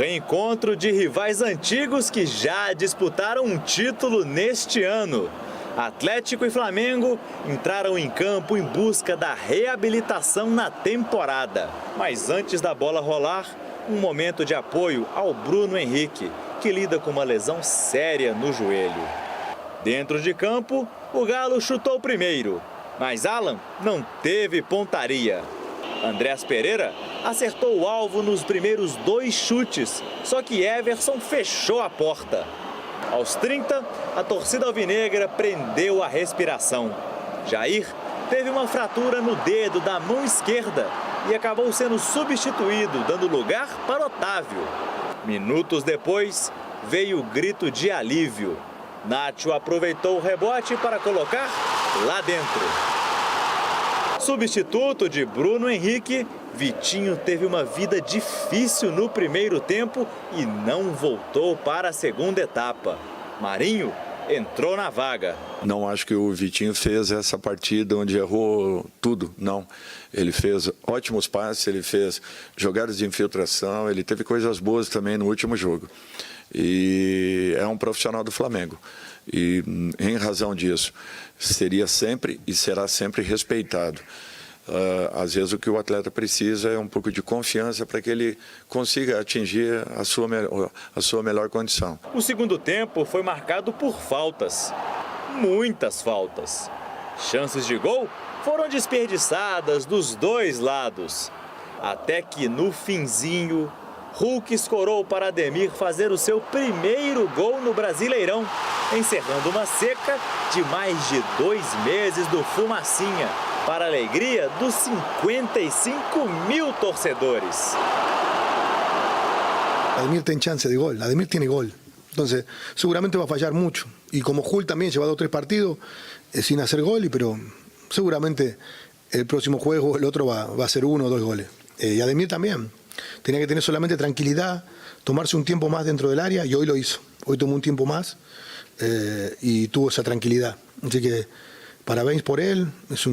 reencontro de rivais antigos que já disputaram um título neste ano. Atlético e Flamengo entraram em campo em busca da reabilitação na temporada. Mas antes da bola rolar, um momento de apoio ao Bruno Henrique, que lida com uma lesão séria no joelho. Dentro de campo, o Galo chutou primeiro, mas Alan não teve pontaria. Andrés Pereira acertou o alvo nos primeiros 2 chutes, só que Everson fechou a porta. Aos 30, a torcida alvinegra prendeu a respiração. Jair teve uma fratura no dedo da mão esquerda e acabou sendo substituído, dando lugar para Otávio. Minutos depois, veio o grito de alívio. Nacho aproveitou o rebote para colocar lá dentro. Substituto de Bruno Henrique, Vitinho teve uma vida difícil no primeiro tempo e não voltou para a segunda etapa. Marinho entrou na vaga. Não acho que o Vitinho fez essa partida onde errou tudo, não. Ele fez ótimos passes, ele fez jogadas de infiltração, ele teve coisas boas também no último jogo. E é um profissional do Flamengo. E, em razão disso, seria sempre e será sempre respeitado. Às vezes o que o atleta precisa é um pouco de confiança para que ele consiga atingir a sua melhor condição. O segundo tempo foi marcado por faltas, muitas faltas. Chances de gol foram desperdiçadas dos 2 lados. Até que no finzinho, Hulk escorou para Ademir fazer o seu primeiro gol no Brasileirão, encerrando uma seca de mais de 2 meses do Fumacinha, para a alegria dos 55.000 torcedores. Ademir tiene chance de gol, Ademir tiene gol. Entonces, seguramente va a fallar mucho. Y como Hulk también lleva 2 o 3 partidos sin hacer gol, pero seguramente el próximo juego el otro va a hacer 1 o 2 goles. Y Ademir también. Tenía que tener solamente tranquilidad, tomarse un tiempo más dentro del área y hoy lo hizo. Hoy tomó un tiempo más y tuvo esa tranquilidad. Así que parabéns por ele, é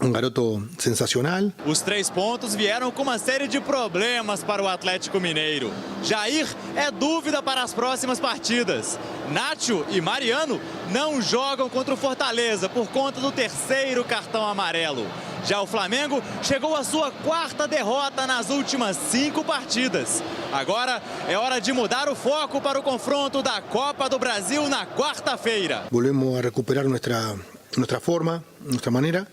um garoto sensacional. Os 3 pontos vieram com uma série de problemas para o Atlético Mineiro. Jair é dúvida para as próximas partidas. Nacho e Mariano não jogam contra o Fortaleza por conta do 3º cartão amarelo. Já o Flamengo chegou à sua 4ª derrota nas últimas 5 partidas. Agora é hora de mudar o foco para o confronto da Copa do Brasil na quarta-feira. Volvemos a recuperar nuestra forma, nuestra manera.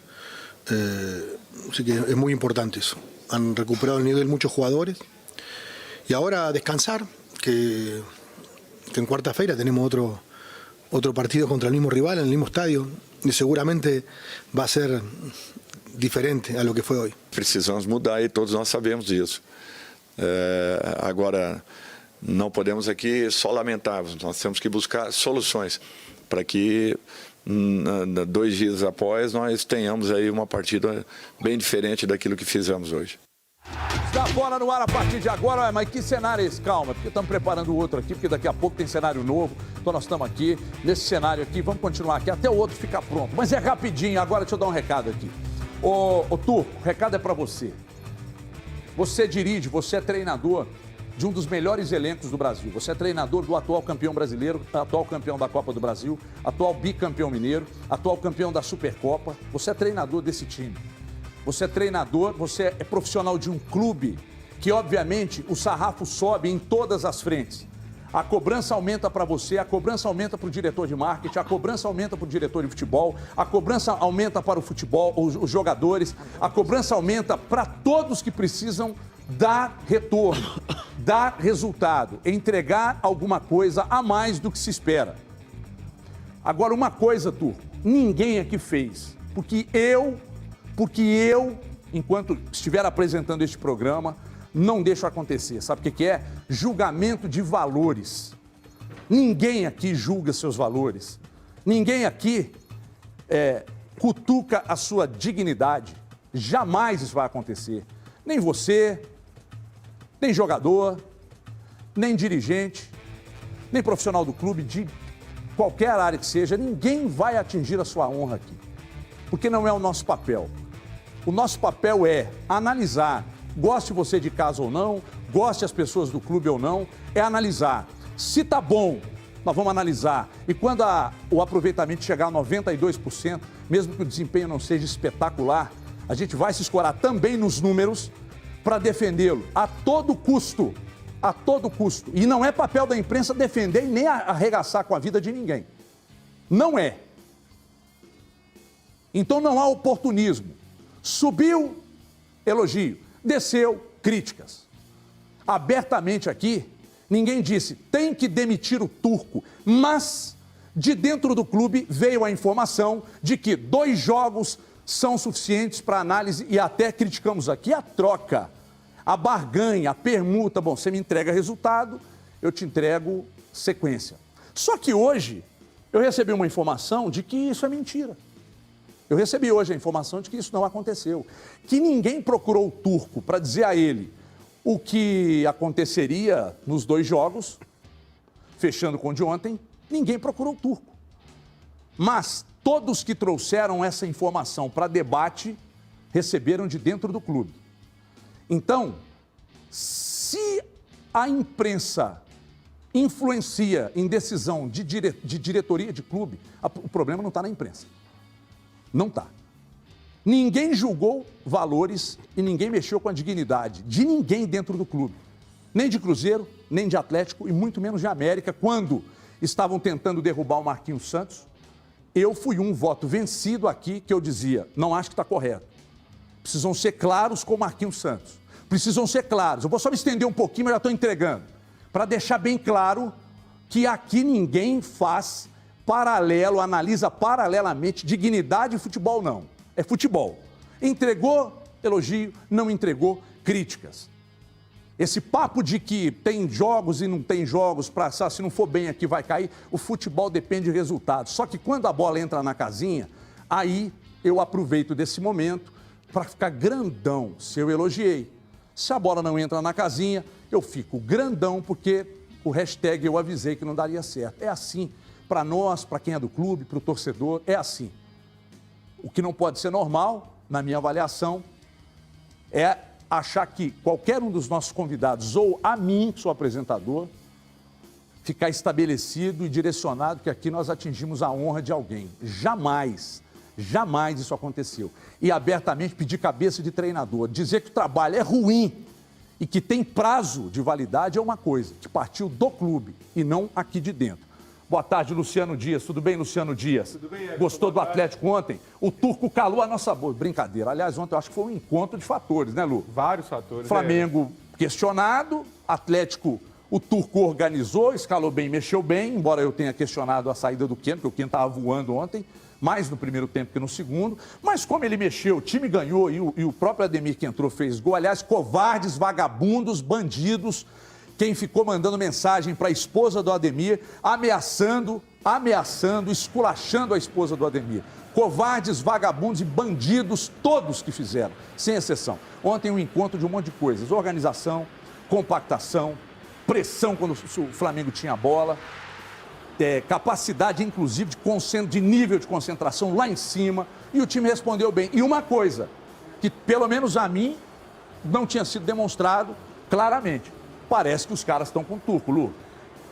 Así que es muy importante eso. Han recuperado el nivel muchos jugadores. Y ahora descansar, que en cuarta-feira tenemos otro partido contra el mismo rival, en el mismo estadio. Y seguramente va a ser diferente a lo que foi hoje. Precisamos mudar e todos nós sabemos disso. Agora, não podemos aqui só lamentar, nós temos que buscar soluções para que 2 dias após nós tenhamos aí uma partida bem diferente daquilo que fizemos hoje. Está a bola no ar a partir de agora, mas que cenário é esse? Calma, porque estamos preparando outro aqui, porque daqui a pouco tem cenário novo. Então nós estamos aqui, nesse cenário aqui, vamos continuar aqui até o outro ficar pronto. Mas é rapidinho, agora deixa eu dar um recado aqui. Ô Turco, o recado é para você. Você dirige, você é treinador de um dos melhores elencos do Brasil. Você é treinador do atual campeão brasileiro, atual campeão da Copa do Brasil, atual bicampeão mineiro, atual campeão da Supercopa. Você é treinador desse time. Você é treinador, você é profissional de um clube que, obviamente, o sarrafo sobe em todas as frentes. A cobrança aumenta para você, a cobrança aumenta para o diretor de marketing, a cobrança aumenta para o diretor de futebol, a cobrança aumenta para o futebol, os jogadores, a cobrança aumenta para todos que precisam dar retorno, dar resultado, entregar alguma coisa a mais do que se espera. Agora, uma coisa, Turco, ninguém aqui fez, porque eu, enquanto estiver apresentando este programa, não deixo acontecer. Sabe o que é? Julgamento de valores. Ninguém aqui julga seus valores. Ninguém aqui cutuca a sua dignidade. Jamais isso vai acontecer. Nem você, nem jogador, nem dirigente, nem profissional do clube, de qualquer área que seja. Ninguém vai atingir a sua honra aqui. Porque não é o nosso papel. O nosso papel é analisar. Goste você de caso ou não, goste as pessoas do clube ou não, é analisar. Se tá bom, nós vamos analisar. E quando o aproveitamento chegar a 92%, mesmo que o desempenho não seja espetacular, a gente vai se escorar também nos números para defendê-lo a todo custo. A todo custo. E não é papel da imprensa defender e nem arregaçar com a vida de ninguém. Não é. Então não há oportunismo. Subiu, elogio. Desceu, críticas. Abertamente aqui, ninguém disse, tem que demitir o Turco. Mas, de dentro do clube, veio a informação de que 2 jogos são suficientes para análise e até criticamos aqui a troca. A barganha, a permuta, bom, você me entrega resultado, eu te entrego sequência. Só que hoje, eu recebi uma informação de que isso é mentira. Eu recebi hoje a informação de que isso não aconteceu. Que ninguém procurou o Turco para dizer a ele o que aconteceria nos 2 jogos, fechando com o de ontem, ninguém procurou o Turco. Mas todos que trouxeram essa informação para debate receberam de dentro do clube. Então, se a imprensa influencia em decisão de diretoria de clube, o problema não está na imprensa. Não está. Ninguém julgou valores e ninguém mexeu com a dignidade de ninguém dentro do clube. Nem de Cruzeiro, nem de Atlético e muito menos de América, quando estavam tentando derrubar o Marquinhos Santos. Eu fui um voto vencido aqui que eu dizia, não acho que está correto. Precisam ser claros com o Marquinhos Santos. Precisam ser claros. Eu vou só me estender um pouquinho, mas já estou entregando. Para deixar bem claro que aqui ninguém faz paralelo, analisa paralelamente dignidade e futebol, não. É futebol. Entregou, elogio, não entregou, críticas. Esse papo de que tem jogos e não tem jogos, se não for bem aqui vai cair, o futebol depende de resultados. Só que quando a bola entra na casinha, aí eu aproveito desse momento para ficar grandão, se eu elogiei. Se a bola não entra na casinha, eu fico grandão, porque o hashtag eu avisei que não daria certo. É assim, para nós, para quem é do clube, para o torcedor, é assim. O que não pode ser normal, na minha avaliação, é achar que qualquer um dos nossos convidados, ou a mim, que sou apresentador, ficar estabelecido e direcionado que aqui nós atingimos a honra de alguém. Jamais. Jamais isso aconteceu. E abertamente pedir cabeça de treinador. Dizer que o trabalho é ruim e que tem prazo de validade é uma coisa, que partiu do clube e não aqui de dentro. Boa tarde, Luciano Dias. Tudo bem, Luciano Dias? Tudo bem, Everton. Gostou do Atlético ontem? O Turco calou a nossa boca. Brincadeira. Aliás, ontem eu acho que foi um encontro de fatores, né, Lu? Vários fatores. Flamengo questionado, Atlético, o Turco organizou, escalou bem, mexeu bem, embora eu tenha questionado a saída do Keno, porque o Keno estava voando ontem, mais no primeiro tempo que no segundo, mas como ele mexeu, o time ganhou e o próprio Ademir que entrou fez gol. Aliás, covardes, vagabundos, bandidos, quem ficou mandando mensagem para a esposa do Ademir, ameaçando, esculachando a esposa do Ademir. Covardes, vagabundos e bandidos, todos que fizeram, sem exceção. Ontem um encontro de um monte de coisas, organização, compactação, pressão quando o Flamengo tinha a bola, capacidade, inclusive, de nível de concentração lá em cima, e o time respondeu bem. E uma coisa, que pelo menos a mim não tinha sido demonstrado claramente, parece que os caras estão com o Turco, Lu.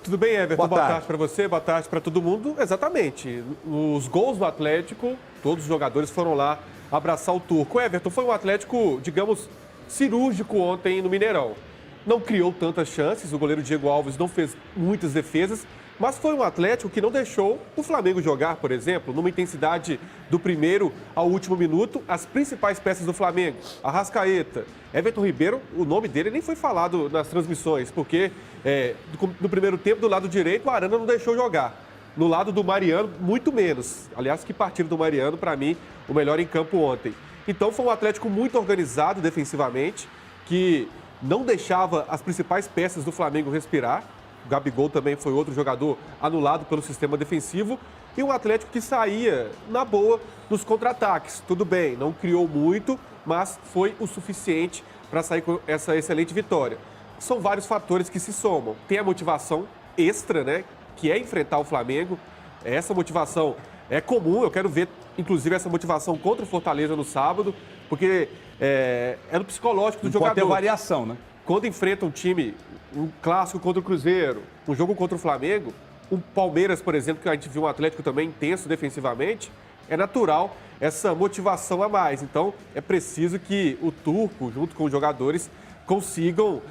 Tudo bem, Everton? Boa tarde para você, boa tarde para todo mundo. Exatamente. Os gols do Atlético, todos os jogadores foram lá abraçar o Turco. Everton, foi um Atlético, digamos, cirúrgico ontem no Mineirão. Não criou tantas chances, o goleiro Diego Alves não fez muitas defesas, mas foi um Atlético que não deixou o Flamengo jogar, por exemplo, numa intensidade do primeiro ao último minuto, as principais peças do Flamengo, Arrascaeta, Everton Ribeiro, o nome dele nem foi falado nas transmissões, porque no primeiro tempo, do lado direito, o Arana não deixou jogar. No lado do Mariano, muito menos. Aliás, que partida do Mariano, para mim, o melhor em campo ontem. Então, foi um Atlético muito organizado defensivamente, que não deixava as principais peças do Flamengo respirar. O Gabigol também foi outro jogador anulado pelo sistema defensivo. E um Atlético que saía na boa nos contra-ataques. Tudo bem, não criou muito, mas foi o suficiente para sair com essa excelente vitória. São vários fatores que se somam. Tem a motivação extra, né, que é enfrentar o Flamengo. Essa motivação é comum, eu quero ver, inclusive, essa motivação contra o Fortaleza no sábado, porque é no psicológico do jogador. Pode ter variação, né? quando enfrenta um time, um clássico contra o Cruzeiro, um jogo contra o Flamengo, o Palmeiras, por exemplo, que a gente viu um Atlético também intenso defensivamente, é natural essa motivação a mais. Então, é preciso que o Turco, junto com os jogadores, consigam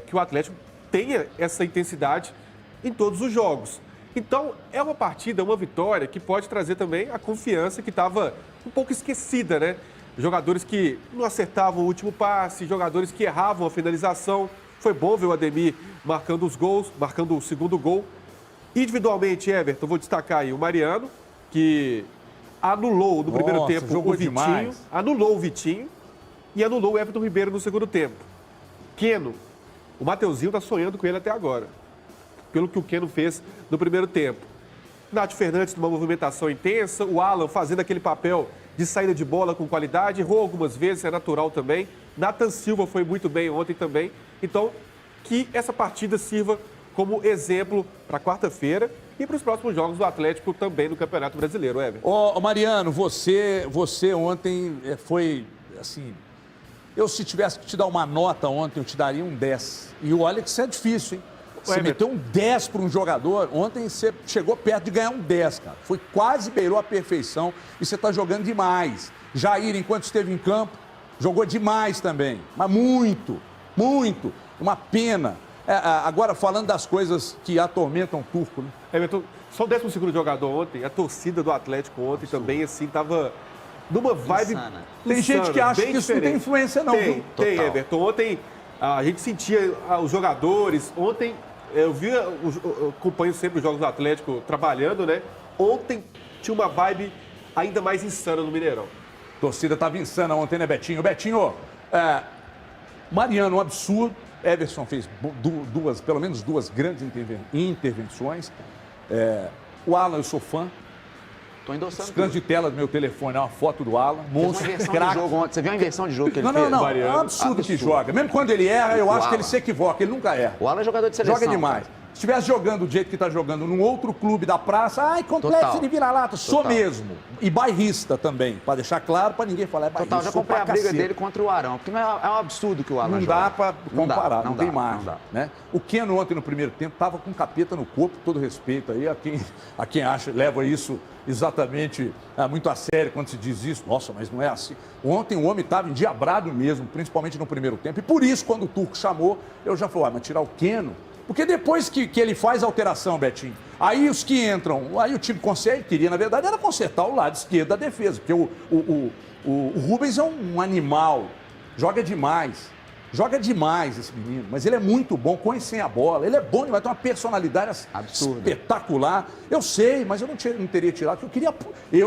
que o Atlético tenha essa intensidade em todos os jogos. Então, é uma partida, uma vitória que pode trazer também a confiança que estava um pouco esquecida, né? Jogadores que não acertavam o último passe, jogadores que erravam a finalização. Foi bom ver o Ademir marcando os gols, marcando o segundo gol. Individualmente, Everton, vou destacar aí o Mariano, que anulou no primeiro tempo o Vitinho, demais. Anulou o Vitinho e anulou o Everton Ribeiro no segundo tempo. Keno, o Mateuzinho está sonhando com ele até agora, pelo que o Keno fez no primeiro tempo. Nath Fernandes numa movimentação intensa, o Alan fazendo aquele papel de saída de bola com qualidade, errou algumas vezes, é natural também. Nathan Silva foi muito bem ontem também. Então, que essa partida sirva como exemplo para quarta-feira e para os próximos jogos do Atlético também no Campeonato Brasileiro, Everton. Ô, Mariano, você ontem foi, assim... Eu, se tivesse que te dar uma nota ontem, eu te daria um 10. E olha que isso é difícil, hein? Você meteu um 10 para um jogador, ontem você chegou perto de ganhar um 10, cara. Foi quase, beirou a perfeição e você está jogando demais. Jair, enquanto esteve em campo, jogou demais também. Mas muito, muito. Uma pena. Agora, falando das coisas que atormentam o Turco, né? Everton, só o 12º jogador ontem, a torcida do Atlético ontem também, assim, estava numa vibe insana. Tem gente que acha que isso não tem influência, não. Tem, Everton. Ontem a gente sentia os jogadores. Ontem eu acompanho sempre os jogos do Atlético trabalhando, né? Ontem tinha uma vibe ainda mais insana no Mineirão. A torcida estava insana ontem, né, Betinho? Betinho, Mariano, um absurdo. Everson fez pelo menos duas grandes intervenções. O Alan, eu sou fã. Tô endossando. Descanso de tela do meu telefone, é uma foto do Alan. Monstro, craque. Você viu a inversão de jogo que ele fez? Não, é um absurdo que joga. Mesmo quando ele erra, eu acho que ele se equivoca, ele nunca erra. O Alan é jogador de seleção. Joga demais. Cara. Se estivesse jogando do jeito que está jogando num outro clube da praça, complexo de vira-lata. Sou mesmo. E bairrista também, para deixar claro, para ninguém falar, é bairrista. Já comprei a briga dele contra o Arão, porque é um absurdo que o Alan joga. Não dá para comparar, não tem mais. Né? O Keno ontem no primeiro tempo estava com capeta no corpo, todo respeito aí a quem acha, leva isso exatamente muito a sério quando se diz isso. Nossa, mas não é assim. Ontem o homem estava endiabrado mesmo, principalmente no primeiro tempo. E por isso, quando o Turco chamou, eu já falei, mas tirar o Keno... Porque depois que ele faz a alteração, Betinho, aí os que entram, aí o time queria, na verdade, era consertar o lado esquerdo da defesa. Porque o Rubens é um animal, joga demais esse menino, mas ele é muito bom, com e sem a bola, ele é bom demais, tem uma personalidade absurda, espetacular. Eu sei, mas eu não teria tirado, porque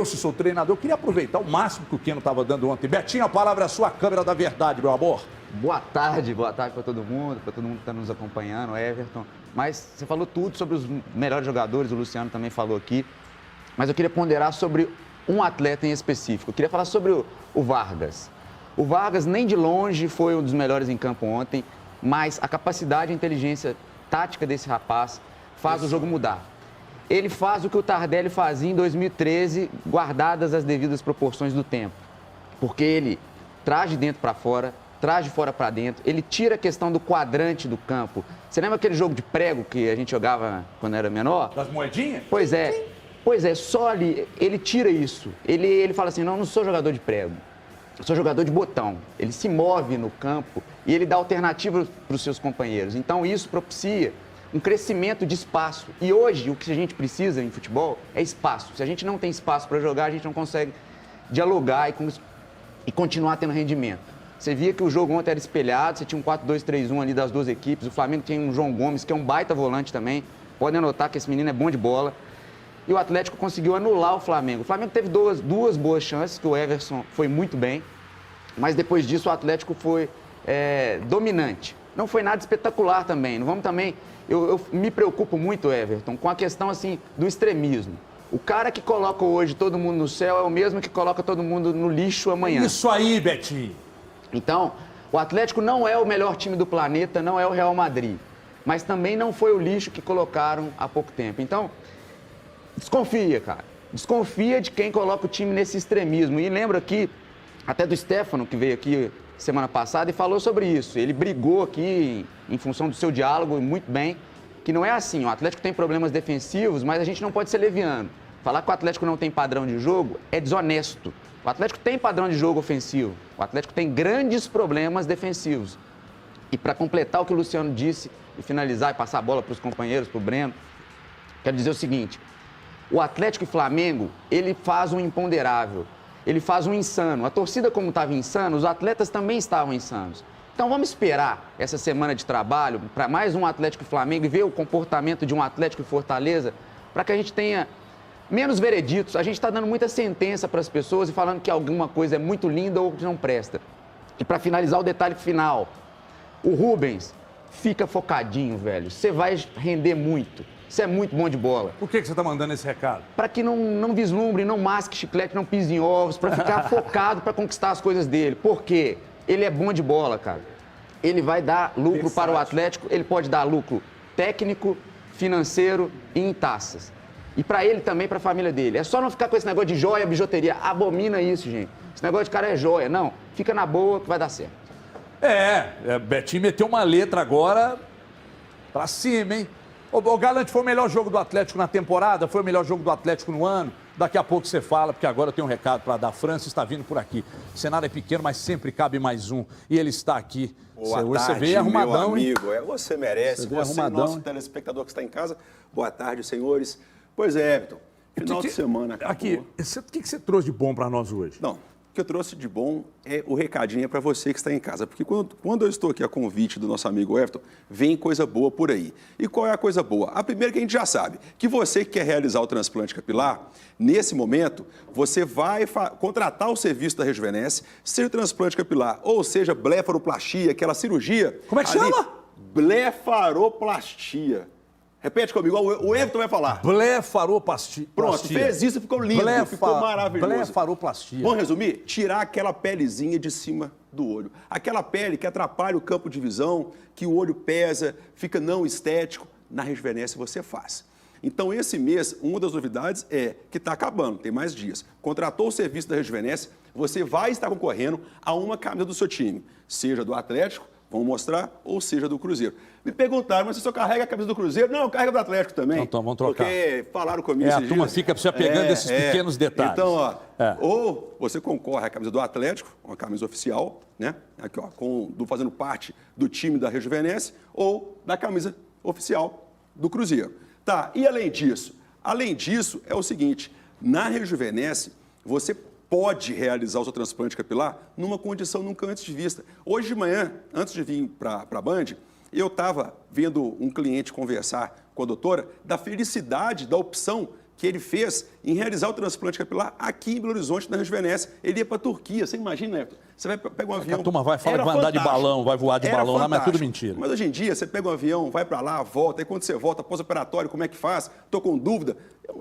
se sou treinador, eu queria aproveitar o máximo que o Keno estava dando ontem. Betinho, a palavra é a sua, câmera da verdade, meu amor. Boa tarde para todo mundo que está nos acompanhando, Everton. Mas você falou tudo sobre os melhores jogadores, o Luciano também falou aqui. Mas eu queria ponderar sobre um atleta em específico. Eu queria falar sobre o Vargas. O Vargas nem de longe foi um dos melhores em campo ontem, mas a capacidade e a inteligência tática desse rapaz faz o jogo mudar. Ele faz o que o Tardelli fazia em 2013, guardadas as devidas proporções do tempo. Porque ele traz de dentro para fora, traz de fora para dentro, ele tira a questão do quadrante do campo. Você lembra aquele jogo de prego que a gente jogava quando era menor? Das moedinhas? Pois é, só ali, ele tira isso. Ele fala assim, não sou jogador de prego, eu sou jogador de botão. Ele se move no campo e ele dá alternativa para os seus companheiros. Então isso propicia um crescimento de espaço. E hoje o que a gente precisa em futebol é espaço. Se a gente não tem espaço para jogar, a gente não consegue dialogar e continuar tendo rendimento. Você via que o jogo ontem era espelhado, você tinha um 4-2-3-1 ali das duas equipes. O Flamengo tem um João Gomes, que é um baita volante também. Podem notar que esse menino é bom de bola. E o Atlético conseguiu anular o Flamengo. O Flamengo teve duas boas chances, que o Everson foi muito bem. Mas depois disso o Atlético foi dominante. Não foi nada espetacular também. Não vamos também... Eu me preocupo muito, Everton, com a questão assim, do extremismo. O cara que coloca hoje todo mundo no céu é o mesmo que coloca todo mundo no lixo amanhã. Isso aí, Betinho. Então, o Atlético não é o melhor time do planeta, não é o Real Madrid. Mas também não foi o lixo que colocaram há pouco tempo. Então, desconfia, cara. Desconfia de quem coloca o time nesse extremismo. E lembra que até do Stefano, que veio aqui semana passada e falou sobre isso. Ele brigou aqui em função do seu diálogo, muito bem, que não é assim. O Atlético tem problemas defensivos, mas a gente não pode ser leviano. Falar que o Atlético não tem padrão de jogo é desonesto. O Atlético tem padrão de jogo ofensivo. O Atlético tem grandes problemas defensivos. E para completar o que o Luciano disse, e finalizar e passar a bola para os companheiros, para o Breno, quero dizer o seguinte: o Atlético e Flamengo, ele faz um imponderável, ele faz um insano. A torcida, como estava insana, os atletas também estavam insanos. Então vamos esperar essa semana de trabalho para mais um Atlético e Flamengo e ver o comportamento de um Atlético e Fortaleza, para que a gente tenha menos vereditos. A gente está dando muita sentença para as pessoas e falando que alguma coisa é muito linda ou que não presta. E para finalizar o detalhe final, o Rubens, fica focadinho, velho. Você vai render muito. Você é muito bom de bola. Por que você está mandando esse recado? Para que não vislumbre, não masque chiclete, não pise em ovos, para ficar focado para conquistar as coisas dele. Por quê? Ele é bom de bola, cara. Ele vai dar lucro para o Atlético, ele pode dar lucro técnico, financeiro e em taças. E para ele também, para a família dele. É só não ficar com esse negócio de joia, bijuteria. Abomina isso, gente. Esse negócio de cara é joia. Não, fica na boa que vai dar certo. Betinho meteu uma letra agora pra cima, hein? O Galante, foi o melhor jogo do Atlético na temporada? Foi o melhor jogo do Atlético no ano? Daqui a pouco você fala, porque agora eu tenho um recado para dar. França está vindo por aqui. O cenário é pequeno, mas sempre cabe mais um. E ele está aqui. Você veio arrumadão, meu amigo. Você merece. Você nosso telespectador que está em casa. Boa tarde, senhores. Pois é, Everton. Final de semana acabou. Aqui, o que você trouxe de bom para nós hoje? Não, o que eu trouxe de bom é o recadinho para você que está em casa. Porque quando eu estou aqui a convite do nosso amigo Everton, vem coisa boa por aí. E qual é a coisa boa? A primeira que a gente já sabe, que você que quer realizar o transplante capilar, nesse momento, você vai contratar o serviço da Rejuvenesce, seja transplante capilar, ou seja, blefaroplastia, aquela cirurgia... Como é que chama? Blefaroplastia. Repete comigo, o Everton vai falar. Blefaroplastia. Pronto, fez isso e ficou lindo, ficou maravilhoso. Blefaroplastia. Vamos resumir? Tirar aquela pelezinha de cima do olho. Aquela pele que atrapalha o campo de visão, que o olho pesa, fica não estético. Na Rejuvenesce você faz. Então, esse mês, uma das novidades é que está acabando, tem mais dias. Contratou o serviço da Rejuvenesce, você vai estar concorrendo a uma camisa do seu time, seja do Atlético, vamos mostrar, ou seja, do Cruzeiro. Me perguntaram, mas você só carrega a camisa do Cruzeiro? Não, carrega do Atlético também. Então, vamos trocar. Porque falaram comigo a turma fica se apegando esses pequenos detalhes. Então, ó, ou você concorre à camisa do Atlético, uma camisa oficial, né? Aqui, ó, fazendo parte do time da Rejuvenesce, ou da camisa oficial do Cruzeiro. Tá, e além disso? Além disso, é o seguinte, na Rejuvenesce, você pode realizar o seu transplante capilar numa condição nunca antes vista. Hoje de manhã, antes de vir para a Band, eu estava vendo um cliente conversar com a doutora da felicidade, da opção que ele fez em realizar o transplante capilar aqui em Belo Horizonte, na Rejuvenesce. Ele ia para a Turquia, você imagina, Everton? Você vai pegar um avião... A turma vai falar que vai andar de balão, vai voar de balão lá, mas é tudo mentira. Mas hoje em dia, você pega um avião, vai para lá, volta, e quando você volta, pós-operatório, como é que faz? Estou com dúvida.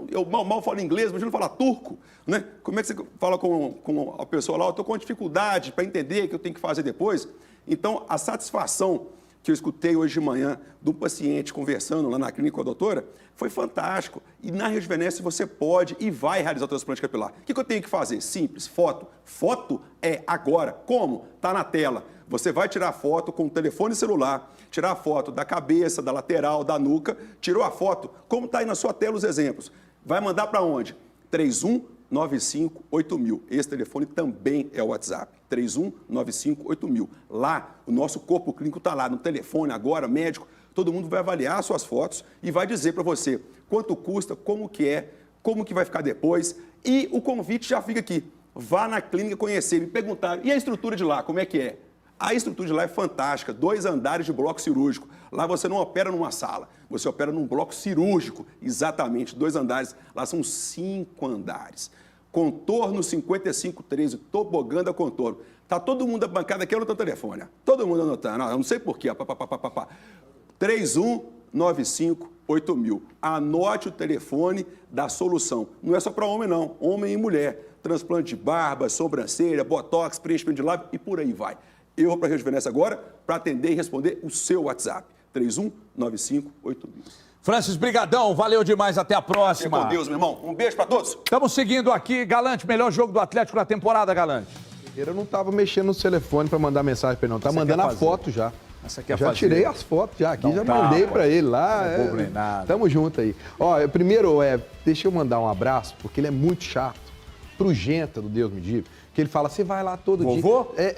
Eu mal falo inglês, imagina falar turco, né? Como é que você fala com a pessoa lá? Eu estou com dificuldade para entender o que eu tenho que fazer depois. Então, a satisfação que eu escutei hoje de manhã de um paciente conversando lá na clínica com a doutora, foi fantástico. E na Rejuvenesce você pode e vai realizar o transplante capilar. O que eu tenho que fazer? Simples, foto. Foto é agora. Como? Está na tela. Você vai tirar foto com o telefone celular, tirar a foto da cabeça, da lateral, da nuca, tirou a foto, como está aí na sua tela os exemplos. Vai mandar para onde? 31958000. Esse telefone também é o WhatsApp. 31958000. Lá, o nosso corpo clínico está lá no telefone agora, médico, todo mundo vai avaliar suas fotos e vai dizer para você quanto custa, como que é, como que vai ficar depois. E o convite já fica aqui. Vá na clínica conhecer, me perguntaram, e a estrutura de lá, como é que é? A estrutura de lá é fantástica, 2 andares de bloco cirúrgico. Lá você não opera numa sala, você opera num bloco cirúrgico, exatamente, 2 andares. Lá são 5 andares. Contorno 5513, tobogã da Contorno. Tá todo mundo da bancada aqui anotando o telefone. Todo mundo anotando, eu não sei porquê. 31958000. Anote o telefone da solução. Não é só para homem, não. Homem e mulher. Transplante de barba, sobrancelha, botox, preenchimento de lábio e por aí vai. Eu vou para a Rejuvenesce agora para atender e responder o seu WhatsApp. 31958000. Francis, brigadão, valeu demais, até a próxima. Fique com Deus, meu irmão. Um beijo para todos. Estamos seguindo aqui, Galante, melhor jogo do Atlético na temporada, Galante. Eu não estava mexendo no telefone para mandar mensagem para ele, não. Tá mandando a foto já. Já tirei as fotos já aqui, já mandei para ele lá. Tamo junto aí. Ó, primeiro, deixa eu mandar um abraço, porque ele é muito chato. Pro Genta, do Deus Me Livre, que ele fala, você vai lá todo dia.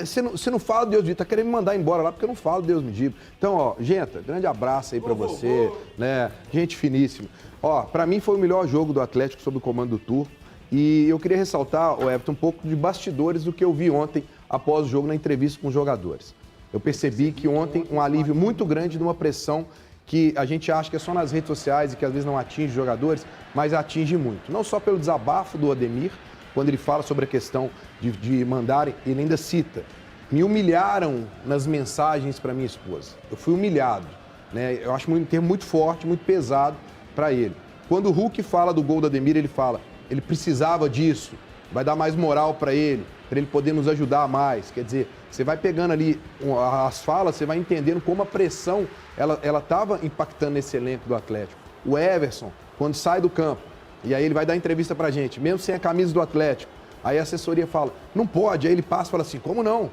Você não fala Deus Me Livre, tá querendo me mandar embora lá porque eu não falo Deus Me Livre. Então, ó, Genta, grande abraço aí pra você, né? Gente finíssima. Ó, pra mim foi o melhor jogo do Atlético sob o comando do Turco. E eu queria ressaltar, Everton, um pouco de bastidores do que eu vi ontem após o jogo na entrevista com os jogadores. Eu percebi que ontem um alívio muito grande de uma pressão que a gente acha que é só nas redes sociais e que às vezes não atinge os jogadores, mas atinge muito. Não só pelo desabafo do Ademir, quando ele fala sobre a questão de mandarem, ele ainda cita, me humilharam nas mensagens para minha esposa. Eu fui humilhado, né? Eu acho um termo muito forte, muito pesado para ele. Quando o Hulk fala do gol do Ademir, ele fala, ele precisava disso, vai dar mais moral para ele poder nos ajudar mais. Quer dizer, você vai pegando ali as falas, você vai entendendo como a pressão, ela estava impactando esse elenco do Atlético. O Everson, quando sai do campo, e aí ele vai dar entrevista pra gente, mesmo sem a camisa do Atlético. Aí a assessoria fala, não pode. Aí ele passa e fala assim, como não?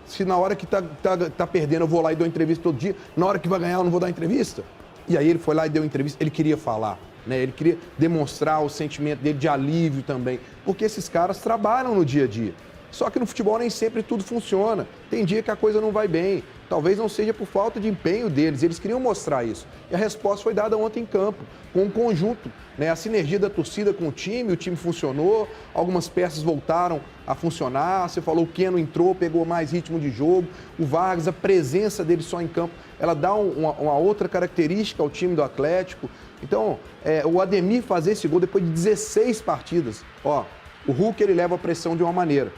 Se na hora que tá perdendo eu vou lá e dou entrevista todo dia, na hora que vai ganhar eu não vou dar entrevista? E aí ele foi lá e deu entrevista, ele queria falar, né? Ele queria demonstrar o sentimento dele de alívio também, porque esses caras trabalham no dia a dia. Só que no futebol nem sempre tudo funciona. Tem dia que a coisa não vai bem. Talvez não seja por falta de empenho deles. Eles queriam mostrar isso. E a resposta foi dada ontem em campo, com um conjunto, né? A sinergia da torcida com o time funcionou, algumas peças voltaram a funcionar. Você falou, o Keno entrou, pegou mais ritmo de jogo. O Vargas, a presença dele só em campo, ela dá uma outra característica ao time do Atlético. Então, o Ademir fazer esse gol depois de 16 partidas. Ó, o Hulk, ele leva a pressão de uma maneira.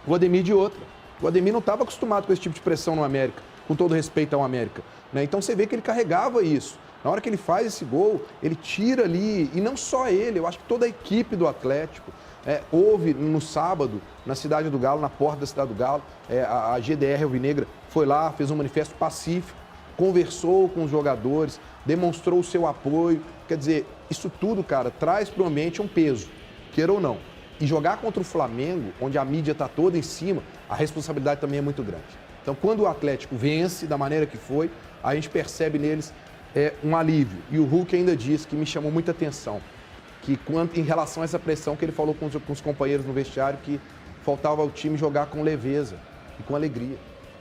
O Ademir de outra. O Ademir não estava acostumado com esse tipo de pressão no América, com todo respeito ao América, né? Então você vê que ele carregava isso. Na hora que ele faz esse gol, ele tira ali, e não só ele, eu acho que toda a equipe do Atlético. Houve no sábado, na Cidade do Galo, na porta da Cidade do Galo, a GDR Alvinegra foi lá, fez um manifesto pacífico, conversou com os jogadores, demonstrou o seu apoio. Quer dizer, isso tudo, cara, traz para o ambiente um peso, queira ou não. E jogar contra o Flamengo, onde a mídia está toda em cima, a responsabilidade também é muito grande. Então, quando o Atlético vence da maneira que foi, a gente percebe neles um alívio. E o Hulk ainda disse que me chamou muita atenção, que em relação a essa pressão que ele falou com os companheiros no vestiário, que faltava ao time jogar com leveza e com alegria.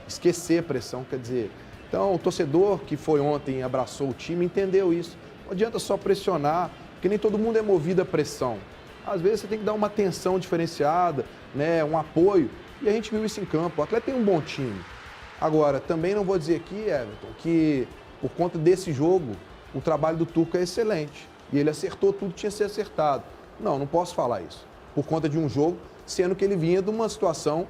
Esquecer a pressão, quer dizer... Então, o torcedor que foi ontem e abraçou o time entendeu isso. Não adianta só pressionar, porque nem todo mundo é movido à pressão. Às vezes você tem que dar uma atenção diferenciada, né, um apoio, e a gente viu isso em campo. O Atlético tem um bom time. Agora, também não vou dizer aqui, Everton, que por conta desse jogo, o trabalho do Turco é excelente. E ele acertou tudo que tinha que ser acertado. Não posso falar isso. Por conta de um jogo, sendo que ele vinha de uma situação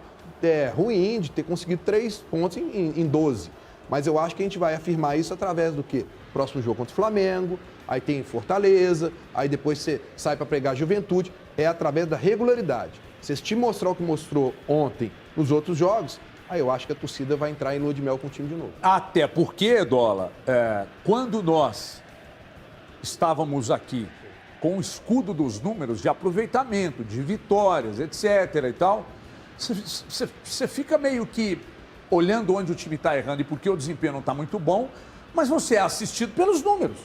ruim, de ter conseguido 3 pontos em 12. Mas eu acho que a gente vai afirmar isso através do quê? Próximo jogo contra o Flamengo, aí tem Fortaleza, aí depois você sai para pregar a Juventude. É através da regularidade. Se esse time mostrar o que mostrou ontem nos outros jogos, aí eu acho que a torcida vai entrar em lua de mel com o time de novo. Até porque, Dola, quando nós estávamos aqui com o escudo dos números de aproveitamento, de vitórias, etc. e tal, você fica meio que olhando onde o time está errando e porque o desempenho não está muito bom, mas você é assistido pelos números.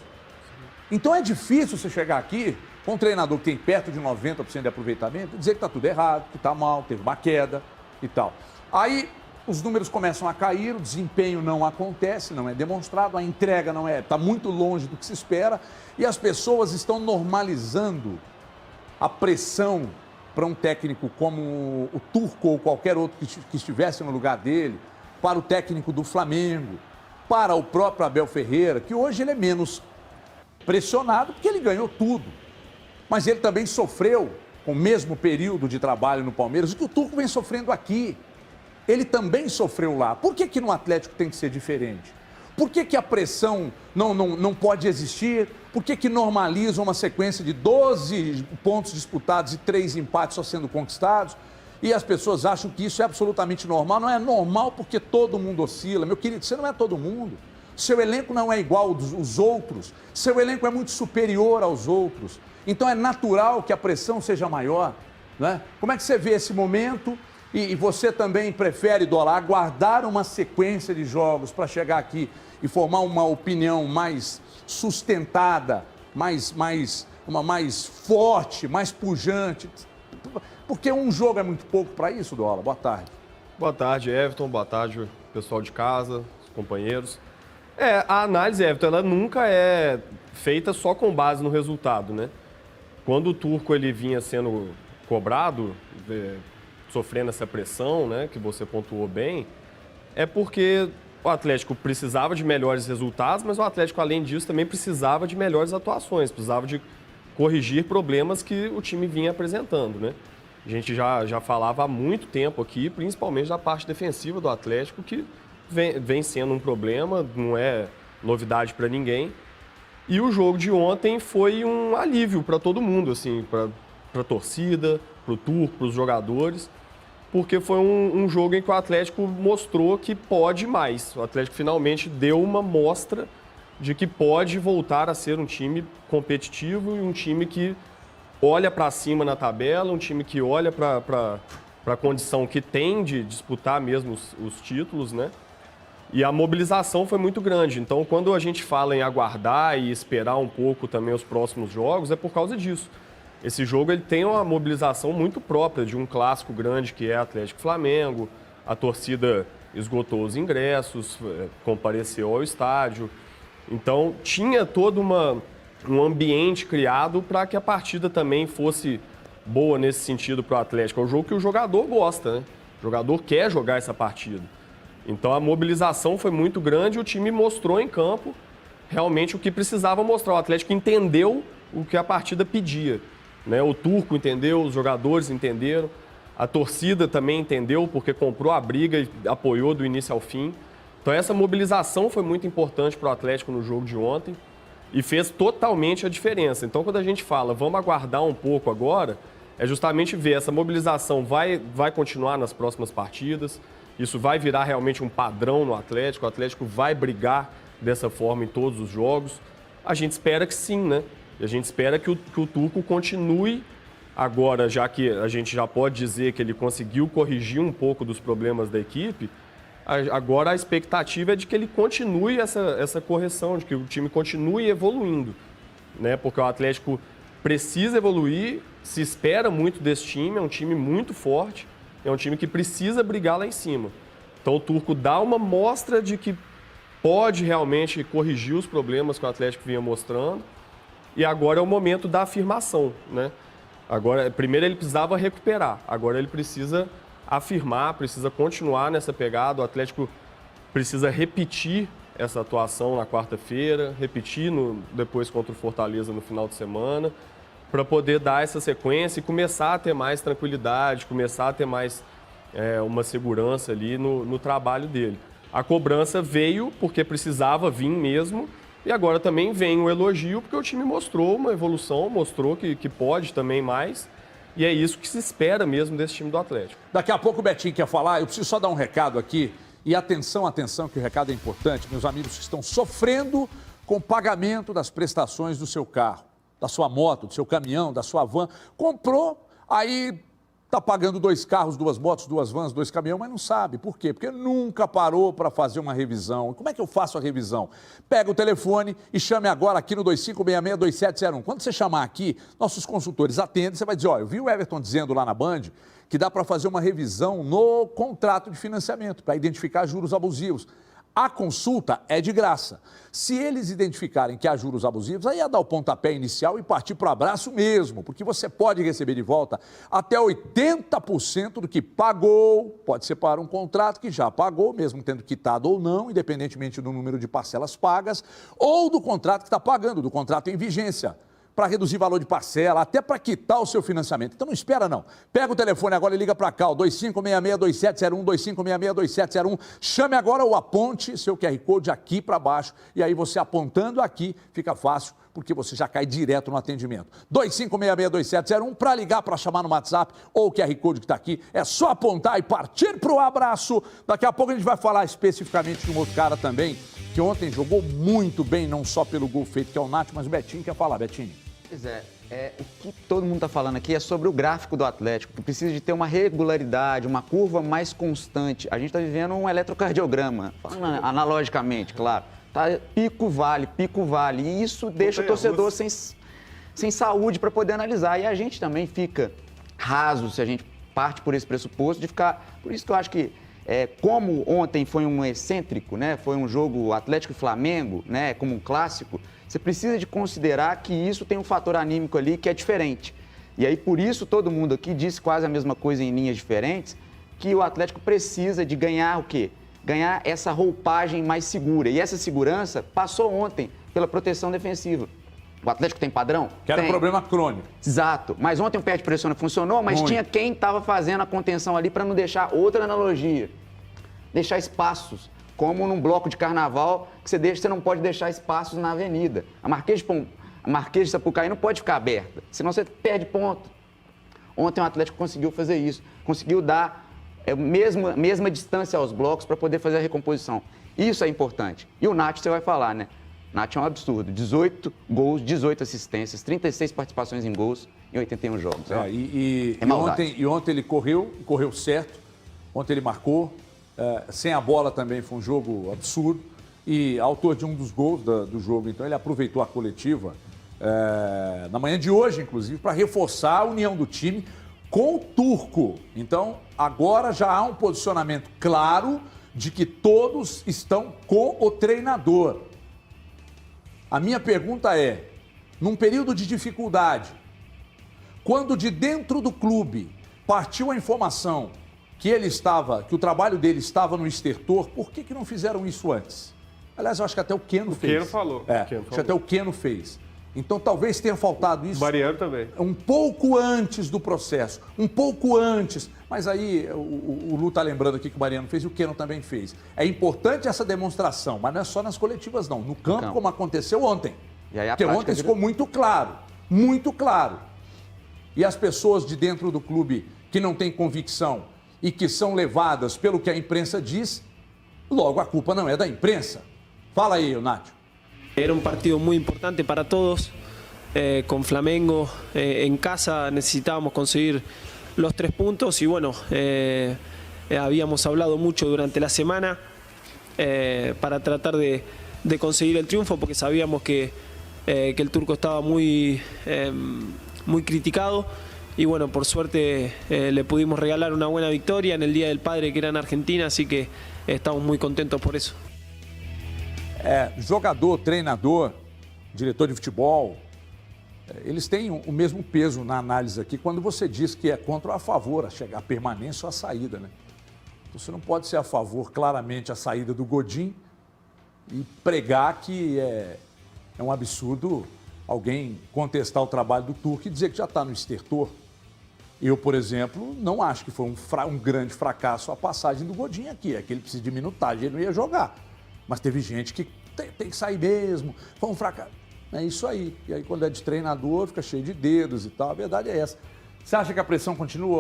Então é difícil você chegar aqui com um treinador que tem perto de 90% de aproveitamento e dizer que está tudo errado, que está mal, teve uma queda e tal. Aí os números começam a cair, o desempenho não acontece, não é demonstrado, a entrega não está muito longe do que se espera e as pessoas estão normalizando a pressão para um técnico como o Turco ou qualquer outro que estivesse no lugar dele, para o técnico do Flamengo, para o próprio Abel Ferreira, que hoje ele é menos pressionado porque ele ganhou tudo. Mas ele também sofreu com o mesmo período de trabalho no Palmeiras, o que o Turco vem sofrendo aqui. Ele também sofreu lá. Por que no Atlético tem que ser diferente? Por que a pressão não pode existir? Por que normaliza uma sequência de 12 pontos disputados e 3 empates só sendo conquistados? E as pessoas acham que isso é absolutamente normal. Não é normal porque todo mundo oscila. Meu querido, você não é todo mundo. Seu elenco não é igual aos outros. Seu elenco é muito superior aos outros. Então é natural que a pressão seja maior, né? Como é que você vê esse momento E você também prefere, Dola, aguardar uma sequência de jogos para chegar aqui e formar uma opinião mais sustentada, mais forte, mais pujante? Porque um jogo é muito pouco para isso, Dola. Boa tarde. Boa tarde, Everton. Boa tarde, pessoal de casa, os companheiros. A análise, Everton, ela nunca é feita só com base no resultado, né? Quando o Turco ele vinha sendo cobrado, sofrendo essa pressão, né, que você pontuou bem, é porque o Atlético precisava de melhores resultados, mas o Atlético, além disso, também precisava de melhores atuações, precisava de corrigir problemas que o time vinha apresentando, né? A gente já falava há muito tempo aqui, principalmente da parte defensiva do Atlético, que vem sendo um problema, não é novidade para ninguém. E o jogo de ontem foi um alívio para todo mundo, assim, para a torcida, para o Turco, para os jogadores, porque foi um jogo em que o Atlético mostrou que pode mais. O Atlético finalmente deu uma mostra de que pode voltar a ser um time competitivo e um time que olha para cima na tabela, um time que olha para a condição que tem de disputar mesmo os títulos, né? E a mobilização foi muito grande. Então, quando a gente fala em aguardar e esperar um pouco também os próximos jogos, é por causa disso. Esse jogo ele tem uma mobilização muito própria de um clássico grande que é Atlético e Flamengo. A torcida esgotou os ingressos, compareceu ao estádio. Então, tinha todo um ambiente criado para que a partida também fosse boa nesse sentido para o Atlético. É um jogo que o jogador gosta, né? O jogador quer jogar essa partida. Então, a mobilização foi muito grande e o time mostrou em campo realmente o que precisava mostrar. O Atlético entendeu o que a partida pedia, né? O Turco entendeu, os jogadores entenderam, a torcida também entendeu, porque comprou a briga e apoiou do início ao fim. Então, essa mobilização foi muito importante para o Atlético no jogo de ontem e fez totalmente a diferença. Então, quando a gente fala, vamos aguardar um pouco agora, é justamente ver essa mobilização vai continuar nas próximas partidas. Isso vai virar realmente um padrão no Atlético. O Atlético vai brigar dessa forma em todos os jogos. A gente espera que sim, né? A gente espera que o Turco continue agora, já que a gente já pode dizer que ele conseguiu corrigir um pouco dos problemas da equipe. Agora a expectativa é de que ele continue essa correção, de que o time continue evoluindo, né? Porque o Atlético precisa evoluir, se espera muito desse time, é um time muito forte. É um time que precisa brigar lá em cima. Então o Turco dá uma mostra de que pode realmente corrigir os problemas que o Atlético vinha mostrando. E agora é o momento da afirmação, né? Agora, primeiro ele precisava recuperar, agora ele precisa afirmar, precisa continuar nessa pegada. O Atlético precisa repetir essa atuação na quarta-feira, repetir depois contra o Fortaleza no final de semana, para poder dar essa sequência e começar a ter mais tranquilidade, começar a ter mais uma segurança ali no trabalho dele. A cobrança veio porque precisava vir mesmo e agora também vem o elogio porque o time mostrou uma evolução, mostrou que pode também mais e é isso que se espera mesmo desse time do Atlético. Daqui a pouco o Betinho quer falar, eu preciso só dar um recado aqui e atenção, que o recado é importante, meus amigos que estão sofrendo com o pagamento das prestações do seu carro, da sua moto, do seu caminhão, da sua van, comprou, aí está pagando 2 carros, 2 motos, 2 vans, 2 caminhões, mas não sabe. Por quê? Porque nunca parou para fazer uma revisão. Como é que eu faço a revisão? Pega o telefone e chame agora aqui no 2566-2701. Quando você chamar aqui, nossos consultores atendem, você vai dizer, eu vi o Everton dizendo lá na Band que dá para fazer uma revisão no contrato de financiamento, para identificar juros abusivos. A consulta é de graça. Se eles identificarem que há juros abusivos, aí é dar o pontapé inicial e partir para o abraço mesmo, porque você pode receber de volta até 80% do que pagou, pode ser para um contrato que já pagou, mesmo tendo quitado ou não, independentemente do número de parcelas pagas, ou do contrato que está pagando, do contrato em vigência, para reduzir valor de parcela, até para quitar o seu financiamento. Então não espera não. Pega o telefone agora e liga para cá, o 2566-2701, 2566-2701. Chame agora ou aponte seu QR Code aqui para baixo. E aí você apontando aqui, fica fácil, porque você já cai direto no atendimento. 2566-2701, para ligar, para chamar no WhatsApp ou o QR Code que está aqui, é só apontar e partir para o abraço. Daqui a pouco a gente vai falar especificamente de um outro cara também, que ontem jogou muito bem, não só pelo gol feito, que é o Nath, mas o Betinho quer falar, Betinho. Pois é. O que todo mundo está falando aqui é sobre o gráfico do Atlético, que precisa de ter uma regularidade, uma curva mais constante. A gente está vivendo um eletrocardiograma, falando analogicamente, claro. Tá pico, vale. E isso deixa o torcedor sem saúde para poder analisar. E a gente também fica raso se a gente parte por esse pressuposto de ficar... Por isso que eu acho que, como ontem foi um excêntrico, né? Foi um jogo Atlético e Flamengo, né? Como um clássico, você precisa de considerar que isso tem um fator anímico ali que é diferente. E aí, por isso, todo mundo aqui disse quase a mesma coisa em linhas diferentes, que o Atlético precisa de ganhar o quê? Ganhar essa roupagem mais segura. E essa segurança passou ontem pela proteção defensiva. O Atlético tem padrão? Que era um problema crônico. Exato. Mas ontem o pé de pressão funcionou, mas tinha quem estava fazendo a contenção ali para não deixar outra analogia. Deixar espaços, como num bloco de carnaval, que você não pode deixar espaços na avenida. A Marquês de Sapucaí não pode ficar aberta, senão você perde ponto. Ontem o Atlético conseguiu fazer isso, conseguiu dar a mesma distância aos blocos para poder fazer a recomposição. Isso é importante. E o Nacho, você vai falar, né? Nacho é um absurdo. 18 gols, 18 assistências, 36 participações em gols em 81 jogos. E ontem ele correu certo. Ontem ele marcou. Sem a bola também foi um jogo absurdo. E autor de um dos gols do jogo. Então ele aproveitou a coletiva na manhã de hoje, inclusive, para reforçar a união do time com o Turco. Então agora já há um posicionamento claro de que todos estão com o treinador. A minha pergunta é, num período de dificuldade, quando de dentro do clube partiu a informação que o trabalho dele estava no estertor, por que não fizeram isso antes? Aliás, eu acho que até o Keno fez. O Keno falou. Acho que até o Keno fez. Então talvez tenha faltado isso. Mariano também. Um pouco antes do processo, um pouco antes. Mas aí o Lu está lembrando aqui que o Mariano fez e o Keno também fez. É importante essa demonstração, mas não é só nas coletivas não. No campo, como aconteceu ontem. Porque ontem ficou muito claro, muito claro. E as pessoas de dentro do clube que não têm convicção e que são levadas pelo que a imprensa diz, logo a culpa não é da imprensa. Fala aí, Nacho. Era un partido muy importante para todos. Con Flamengo en casa necesitábamos conseguir los 3 puntos y bueno, habíamos hablado mucho durante la semana para tratar de conseguir el triunfo porque sabíamos que el Turco estaba muy criticado y bueno, por suerte le pudimos regalar una buena victoria en el Día del Padre que era en Argentina, así que estamos muy contentos por eso. Jogador, treinador, diretor de futebol, eles têm o mesmo peso na análise aqui quando você diz que é contra ou a favor a permanência ou a saída, né? Então, você não pode ser a favor claramente a saída do Godin e pregar que é um absurdo alguém contestar o trabalho do Turco e dizer que já está no estertor. Eu, por exemplo, não acho que foi um grande fracasso a passagem do Godin aqui, é que ele precisa de minutagem, ele não ia jogar. Mas teve gente que tem que sair mesmo, foi um fracasso. É isso aí. E aí, quando é de treinador, fica cheio de dedos e tal. A verdade é essa. Você acha que a pressão continua,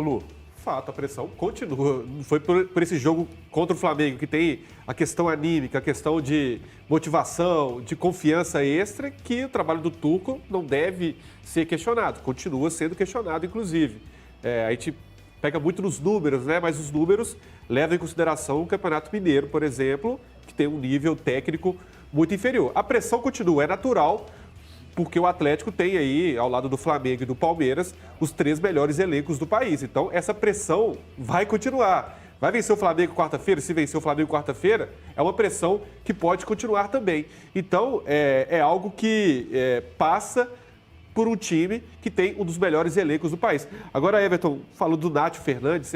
Lu? Fato, a pressão continua. Foi por esse jogo contra o Flamengo, que tem a questão anímica, a questão de motivação, de confiança extra, que o trabalho do Turco não deve ser questionado. Continua sendo questionado, inclusive. A gente pega muito nos números, né? Mas os números levam em consideração o Campeonato Mineiro, por exemplo, que tem um nível técnico muito inferior. A pressão continua, é natural, porque o Atlético tem aí, ao lado do Flamengo e do Palmeiras, os 3 melhores elencos do país. Então, essa pressão vai continuar. Vai vencer o Flamengo quarta-feira? Se vencer o Flamengo quarta-feira, é uma pressão que pode continuar também. Então, é algo que passa por um time que tem um dos melhores elencos do país. Agora, Everton, falou do Nacho Fernandes,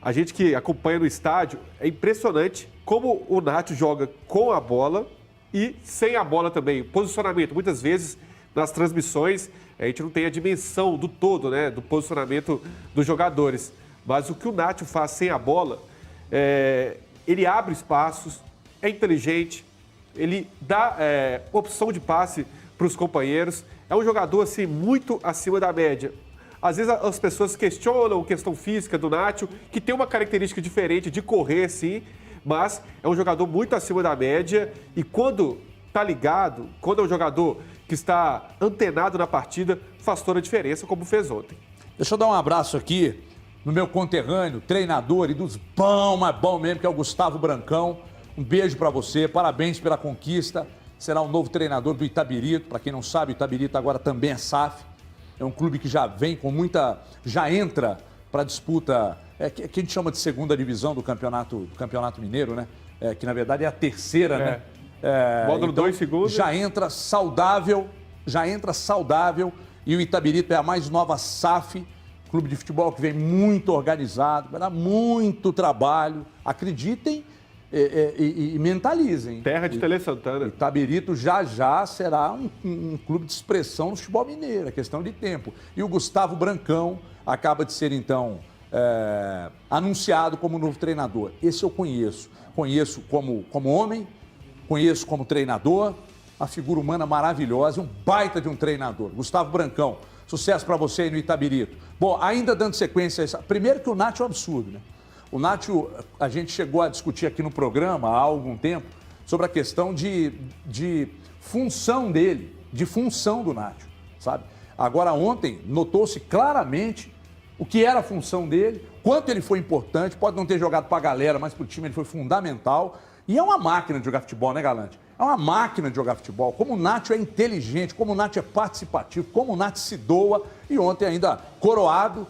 a gente que acompanha no estádio, é impressionante como o Nacho joga com a bola e sem a bola também. Posicionamento, muitas vezes, nas transmissões, a gente não tem a dimensão do todo, né, do posicionamento dos jogadores. Mas o que o Nacho faz sem a bola, ele abre espaços, é inteligente, ele dá opção de passe para os companheiros. É um jogador, assim, muito acima da média. Às vezes as pessoas questionam a questão física do Nacho, que tem uma característica diferente de correr, sim, mas é um jogador muito acima da média e quando tá ligado, quando é um jogador que está antenado na partida, faz toda a diferença, como fez ontem. Deixa eu dar um abraço aqui no meu conterrâneo, treinador e dos bom, mas bom mesmo, que é o Gustavo Brancão. Um beijo para você, parabéns pela conquista. Será o novo treinador do Itabirito. Para quem não sabe, o Itabirito agora também é SAF. É um clube que já vem com já entra para disputa, que a gente chama de segunda divisão do Campeonato Mineiro, né? Que na verdade é a terceira, né? Módulo 2 segundos. Já entra saudável e o Itabirito é a mais nova SAF, clube de futebol que vem muito organizado, vai dar muito trabalho. Acreditem e mentalizem. Terra de Tele Santana. Itabirito já será um clube de expressão no futebol mineiro, é questão de tempo. E o Gustavo Brancão acaba de ser, então, anunciado como novo treinador. Esse eu conheço. Conheço como homem, conheço como treinador, uma figura humana maravilhosa, um baita de um treinador. Gustavo Brancão, sucesso para você aí no Itabirito. Bom, ainda dando sequência, primeiro que o Nacho é um absurdo, né? O Nacho, a gente chegou a discutir aqui no programa há algum tempo sobre a questão de função dele, de função do Nacho, sabe? Agora, ontem, notou-se claramente o que era a função dele, quanto ele foi importante, pode não ter jogado para a galera, mas para o time ele foi fundamental. E é uma máquina de jogar futebol, né, Galante? É uma máquina de jogar futebol. Como o Nacho é inteligente, como o Nacho é participativo, como o Nacho se doa. E ontem ainda coroado,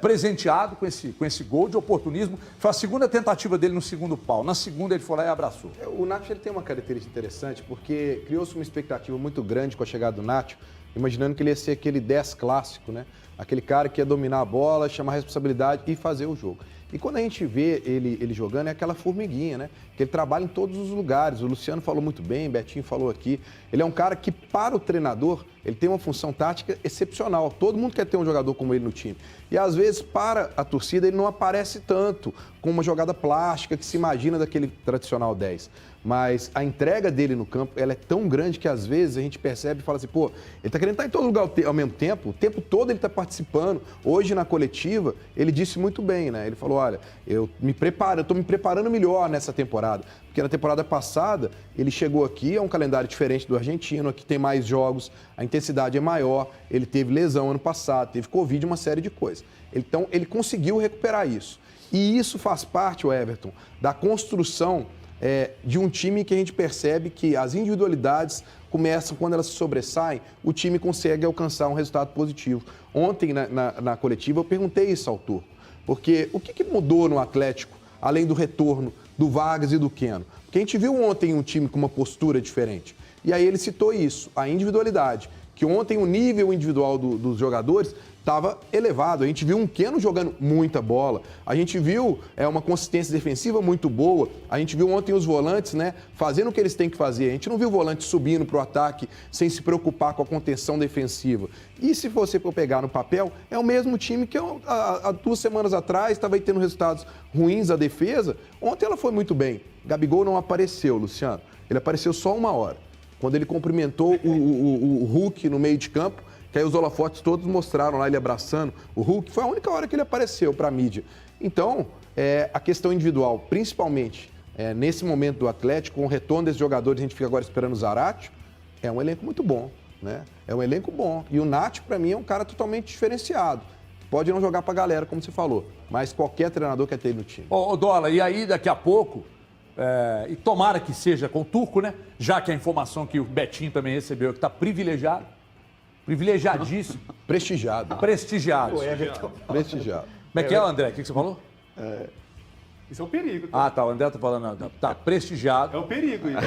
presenteado com esse gol de oportunismo. Foi a segunda tentativa dele no segundo pau. Na segunda ele foi lá e abraçou. O Nacho ele tem uma característica interessante, porque criou-se uma expectativa muito grande com a chegada do Nacho, imaginando que ele ia ser aquele 10 clássico, né? Aquele cara que ia dominar a bola, chamar a responsabilidade e fazer o jogo. E quando a gente vê ele jogando, é aquela formiguinha, né? Que ele trabalha em todos os lugares. O Luciano falou muito bem, Betinho falou aqui. Ele é um cara que, para o treinador, ele tem uma função tática excepcional. Todo mundo quer ter um jogador como ele no time. E, às vezes, para a torcida, ele não aparece tanto com uma jogada plástica que se imagina daquele tradicional 10. Mas a entrega dele no campo, ela é tão grande que, às vezes, a gente percebe e fala assim, pô, ele tá querendo estar em todo lugar ao mesmo tempo, o tempo todo ele tá participando. Hoje, na coletiva, ele disse muito bem, né? Ele falou, olha, eu tô me preparando melhor nessa temporada. Porque na temporada passada, ele chegou aqui, é um calendário diferente do argentino, aqui tem mais jogos, a intensidade é maior, ele teve lesão ano passado, teve Covid, uma série de coisas. Então, ele conseguiu recuperar isso. E isso faz parte, o Everton, da construção de um time que a gente percebe que as individualidades começam, quando elas se sobressaem, o time consegue alcançar um resultado positivo. Ontem, na coletiva, eu perguntei isso ao Turco, porque o que mudou no Atlético, além do retorno do Vargas e do Keno? Porque a gente viu ontem um time com uma postura diferente. E aí ele citou isso, a individualidade, que ontem o nível individual dos jogadores estava elevado. A gente viu um Keno jogando muita bola, a gente viu uma consistência defensiva muito boa, a gente viu ontem os volantes, né, fazendo o que eles têm que fazer. A gente não viu o volante subindo para o ataque sem se preocupar com a contenção defensiva. E se você for pegar no papel, é o mesmo time que há 2 semanas atrás estava tendo resultados ruins a defesa. Ontem ela foi muito bem. Gabigol não apareceu, Luciano. Ele apareceu só 1 hora, quando ele cumprimentou o Hulk no meio de campo, que aí os holofotes todos mostraram lá ele abraçando o Hulk. Foi a única hora que ele apareceu para a mídia. Então, a questão individual, principalmente nesse momento do Atlético, com o retorno desses jogadores, a gente fica agora esperando o Zaratio, é um elenco muito bom, né? É um elenco bom. E o Nath, para mim, é um cara totalmente diferenciado. Pode não jogar para a galera, como você falou, mas qualquer treinador quer ter ele no time. Ô, Dola, e aí daqui a pouco, e tomara que seja com o Turco, né? Já que a informação que o Betinho também recebeu é que está privilegiado. Privilegiadíssimo. Prestigiado. Prestigiado. Prestigiado. Como é que é, André? O que você falou? Isso é um perigo. Tá? Ah, tá. O André tá falando. Tá prestigiado. É um perigo isso.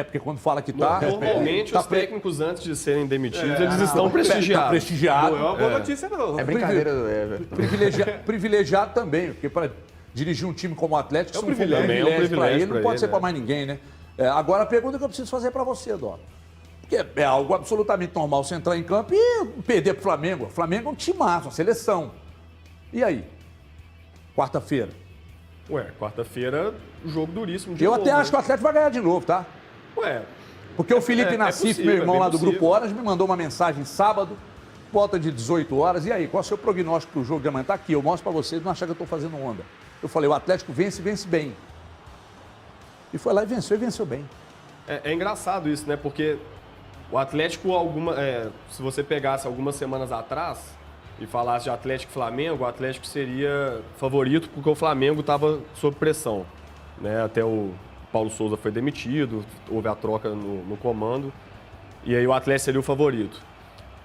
Porque quando fala que tá. Normalmente, os técnicos, antes de serem demitidos, eles estão prestigiados. Tá prestigiado. Não é uma boa notícia, não. É brincadeira do Everton. Privilegiado também, porque para dirigir um time como o Atlético, é um privilégio para ele, não pode ser para mais ninguém, né? Agora, a pergunta que eu preciso fazer para você, Dó. Porque é algo absolutamente normal você entrar em campo e perder para o Flamengo. O Flamengo é um timaço, uma seleção. E aí? Quarta-feira. Quarta-feira, jogo duríssimo de Eu novo, até acho que o Atlético vai ganhar de novo, tá? Porque o Felipe Nassif, possível, meu irmão lá do possível. Grupo Horas, me mandou uma mensagem sábado, volta de 18 horas. E aí, qual é o seu prognóstico pro jogo de amanhã? Tá aqui, eu mostro para vocês, não achar que eu tô fazendo onda. Eu falei, o Atlético vence bem. E foi lá e venceu bem. É engraçado isso, né? Porque O Atlético, se você pegasse algumas semanas atrás e falasse de Atlético e Flamengo, o Atlético seria favorito porque o Flamengo estava sob pressão, né? Até o Paulo Souza foi demitido, houve a troca no comando, e aí o Atlético seria o favorito.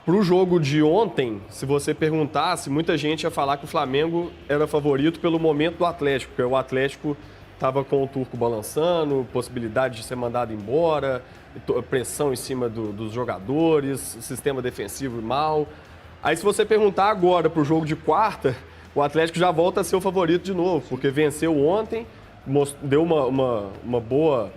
Para o jogo de ontem, se você perguntasse, muita gente ia falar que o Flamengo era favorito pelo momento do Atlético, porque o Atlético estava com o Turco balançando, possibilidade de ser mandado embora, pressão em cima dos jogadores, sistema defensivo mal. Aí se você perguntar agora para o jogo de quarta, o Atlético já volta a ser o favorito de novo, porque venceu ontem, deu uma boa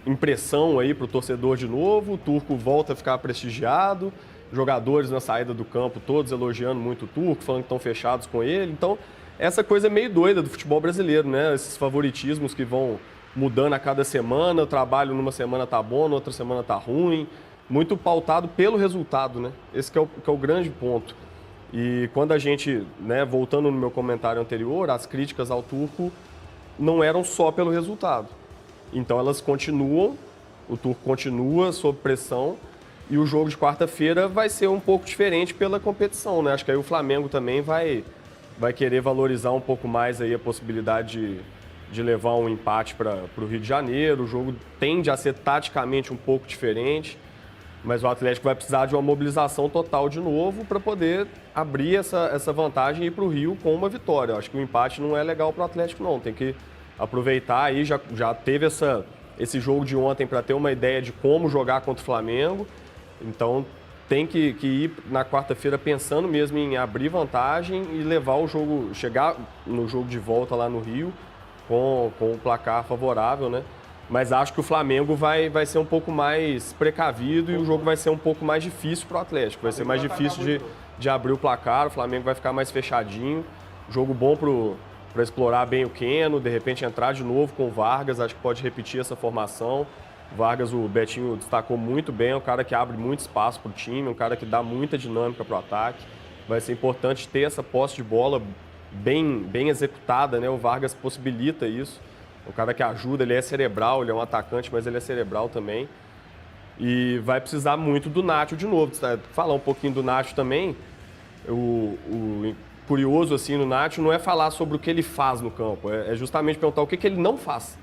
impressão aí para o torcedor de novo, o Turco volta a ficar prestigiado, jogadores na saída do campo todos elogiando muito o Turco, falando que estão fechados com ele. Então, essa coisa meio doida do futebol brasileiro, né? Esses favoritismos que vão mudando a cada semana, o trabalho numa semana tá bom, na outra semana tá ruim, muito pautado pelo resultado, né? Esse que é o grande ponto. E quando a gente, né, voltando no meu comentário anterior, as críticas ao Turco não eram só pelo resultado. Então elas continuam, o Turco continua sob pressão e o jogo de quarta-feira vai ser um pouco diferente pela competição, né? Acho que aí o Flamengo também vai querer valorizar um pouco mais aí a possibilidade de levar um empate para o Rio de Janeiro. O jogo tende a ser taticamente um pouco diferente, mas o Atlético vai precisar de uma mobilização total de novo para poder abrir essa vantagem e ir para o Rio com uma vitória. Eu acho que o empate não é legal para o Atlético, não. Tem que aproveitar aí, já teve esse jogo de ontem para ter uma ideia de como jogar contra o Flamengo. Então tem que ir na quarta-feira pensando mesmo em abrir vantagem e levar o jogo, chegar no jogo de volta lá no Rio com o placar favorável, né? Mas acho que o Flamengo vai ser um pouco mais precavido e o jogo vai ser um pouco mais difícil para o Atlético. Vai ser mais difícil de abrir o placar, o Flamengo vai ficar mais fechadinho. Jogo bom para explorar bem o Keno, de repente entrar de novo com o Vargas, acho que pode repetir essa formação. O Vargas, o Betinho destacou muito bem, é um cara que abre muito espaço para o time, um cara que dá muita dinâmica para o ataque. Vai ser importante ter essa posse de bola bem executada, né? O Vargas possibilita isso. O cara que ajuda, ele é cerebral, ele é um atacante, mas ele é cerebral também. E vai precisar muito do Nacho de novo. Falar um pouquinho do Nacho também. O curioso assim no Nacho não é falar sobre o que ele faz no campo, é justamente perguntar o que ele não faz.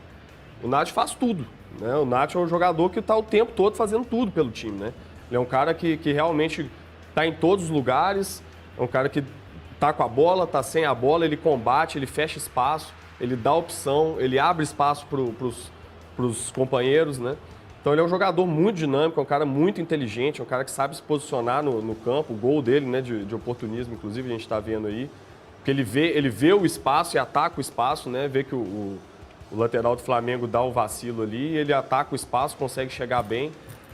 O Nacho faz tudo, né? O Nacho é um jogador que está o tempo todo fazendo tudo pelo time, né? Ele é um cara que realmente está em todos os lugares, é um cara que está com a bola, está sem a bola, ele combate, ele fecha espaço, ele dá opção, ele abre espaço para os companheiros, né? Então ele é um jogador muito dinâmico, é um cara muito inteligente, é um cara que sabe se posicionar no campo. O gol dele, né, de oportunismo, inclusive, a gente está vendo aí. Porque ele vê o espaço e ataca o espaço, né? Vê que o lateral do Flamengo dá um vacilo ali, ele ataca o espaço, consegue chegar bem.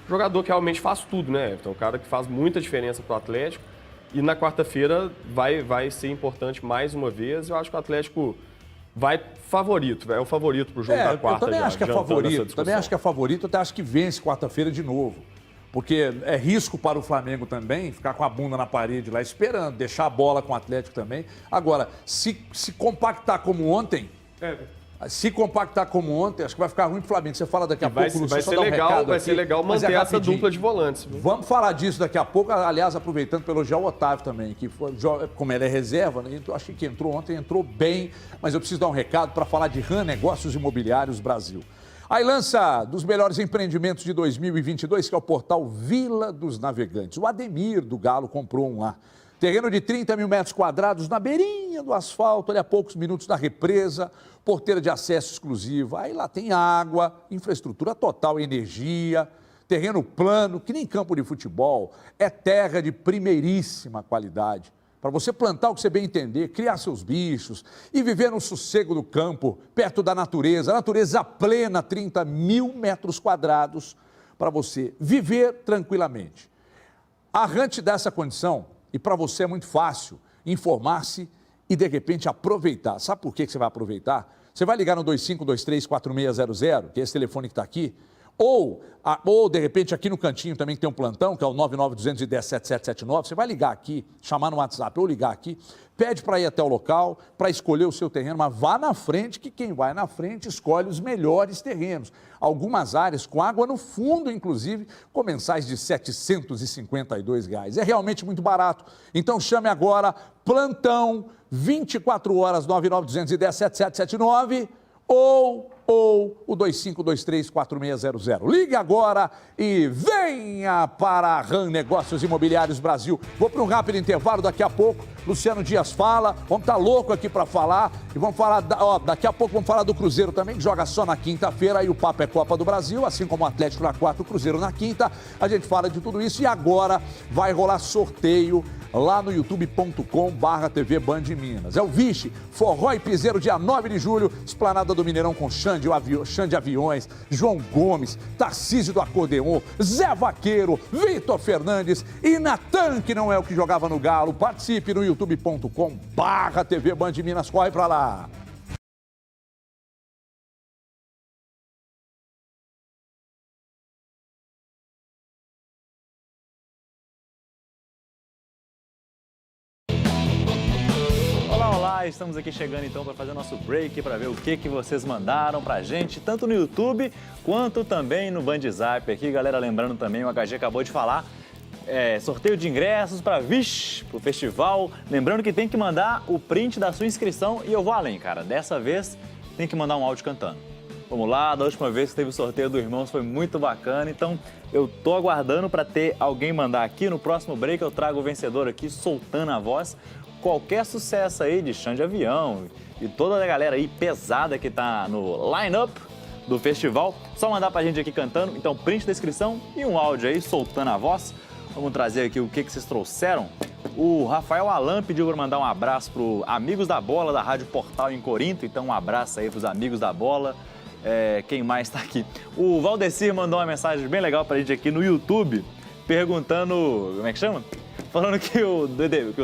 Jogador que realmente faz tudo, né? Então, um cara que faz muita diferença para o Atlético. E na quarta-feira vai ser importante mais uma vez. Eu acho que o Atlético vai favorito, é o favorito para o jogo da quarta. Eu também acho que é favorito, até acho que vence quarta-feira de novo. Porque é risco para o Flamengo também ficar com a bunda na parede lá esperando, deixar a bola com o Atlético também. Agora, se compactar como ontem, acho que vai ficar ruim pro Flamengo. Você fala daqui a pouco, Lúcio, vai ser legal manter essa dupla de volantes. Viu? Vamos falar disso daqui a pouco. Aliás, aproveitando para elogiar o Otávio também, que foi, como ele é reserva, né, eu achei que entrou ontem, entrou bem, mas eu preciso dar um recado para falar de RAM Negócios Imobiliários Brasil. Aí lança dos melhores empreendimentos de 2022, que é o portal Vila dos Navegantes. O Ademir do Galo comprou um lá. Terreno de 30 mil metros quadrados na beirinha do asfalto, ali a poucos minutos da represa, porteira de acesso exclusivo. Aí lá tem água, infraestrutura total, energia, terreno plano, que nem campo de futebol. É terra de primeiríssima qualidade. Para você plantar o que você bem entender, criar seus bichos e viver no sossego do campo, perto da natureza. Natureza plena, 30 mil metros quadrados, para você viver tranquilamente. A RAM te dá essa condição. E para você é muito fácil informar-se e, de repente, aproveitar. Sabe por que você vai aproveitar? Você vai ligar no 2523-4600, que é esse telefone que está aqui, ou de repente aqui no cantinho também tem um plantão, que é o 99210-7779, você vai ligar aqui, chamar no WhatsApp ou ligar aqui, pede para ir até o local, para escolher o seu terreno, mas vá na frente, que quem vai na frente escolhe os melhores terrenos. Algumas áreas com água no fundo, inclusive, com mensais de R$ 752. É realmente muito barato. Então chame agora, plantão, 24 horas, 99210-7779 ou o 2523-4600. Ligue agora e venha para a RAM Negócios Imobiliários Brasil. Vou para um rápido intervalo, daqui a pouco Luciano Dias fala, vamos estar louco aqui para falar e vamos falar, daqui a pouco vamos falar do Cruzeiro também, que joga só na quinta-feira, aí o papo é Copa do Brasil, assim como o Atlético na quarta, o Cruzeiro na quinta, a gente fala de tudo isso e agora vai rolar sorteio lá no youtube.com/TV Band Minas. É o Vixe, Forró e Piseiro, dia 9 de julho, Esplanada do Mineirão com Xande Aviões, João Gomes, Tarcísio do Acordeon, Zé Vaqueiro, Vitor Fernandes e Natan, que não é o que jogava no Galo. Participe no youtube.com/TV Band Minas, corre pra lá. Estamos aqui chegando então para fazer nosso break, para ver o que vocês mandaram pra gente, tanto no YouTube quanto também no Band Zap aqui. Galera, lembrando também, o HG acabou de falar, sorteio de ingressos para pro festival. Lembrando que tem que mandar o print da sua inscrição e eu vou além, cara. Dessa vez tem que mandar um áudio cantando. Vamos lá, da última vez que teve o sorteio do Irmãos foi muito bacana, então eu tô aguardando para ter alguém mandar aqui. No próximo break eu trago o vencedor aqui soltando a voz. Qualquer sucesso aí de Xande Avião e toda a galera aí pesada que tá no line-up do festival, só mandar pra gente aqui cantando. Então, print da inscrição e um áudio aí soltando a voz. Vamos trazer aqui o que vocês trouxeram. O Rafael Alan pediu para mandar um abraço pro Amigos da Bola da Rádio Portal em Corinto. Então, um abraço aí pros Amigos da Bola. Quem mais tá aqui? O Valdecir mandou uma mensagem bem legal pra gente aqui no YouTube, perguntando, como é que chama? Falando que o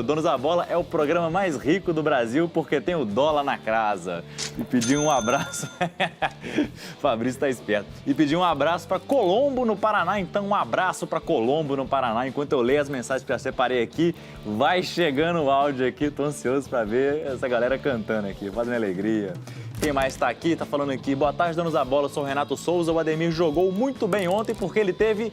Donos da Bola é o programa mais rico do Brasil porque tem o dólar na casa. E pediu um abraço. Fabrício tá esperto. E pediu um abraço para Colombo, no Paraná. Então, um abraço para Colombo, no Paraná. Enquanto eu leio as mensagens que já separei aqui, vai chegando o áudio aqui. Tô ansioso para ver essa galera cantando aqui. Fazendo alegria. Quem mais está aqui? Está falando aqui. Boa tarde, Donos da Bola. Eu sou o Renato Souza. O Ademir jogou muito bem ontem porque ele teve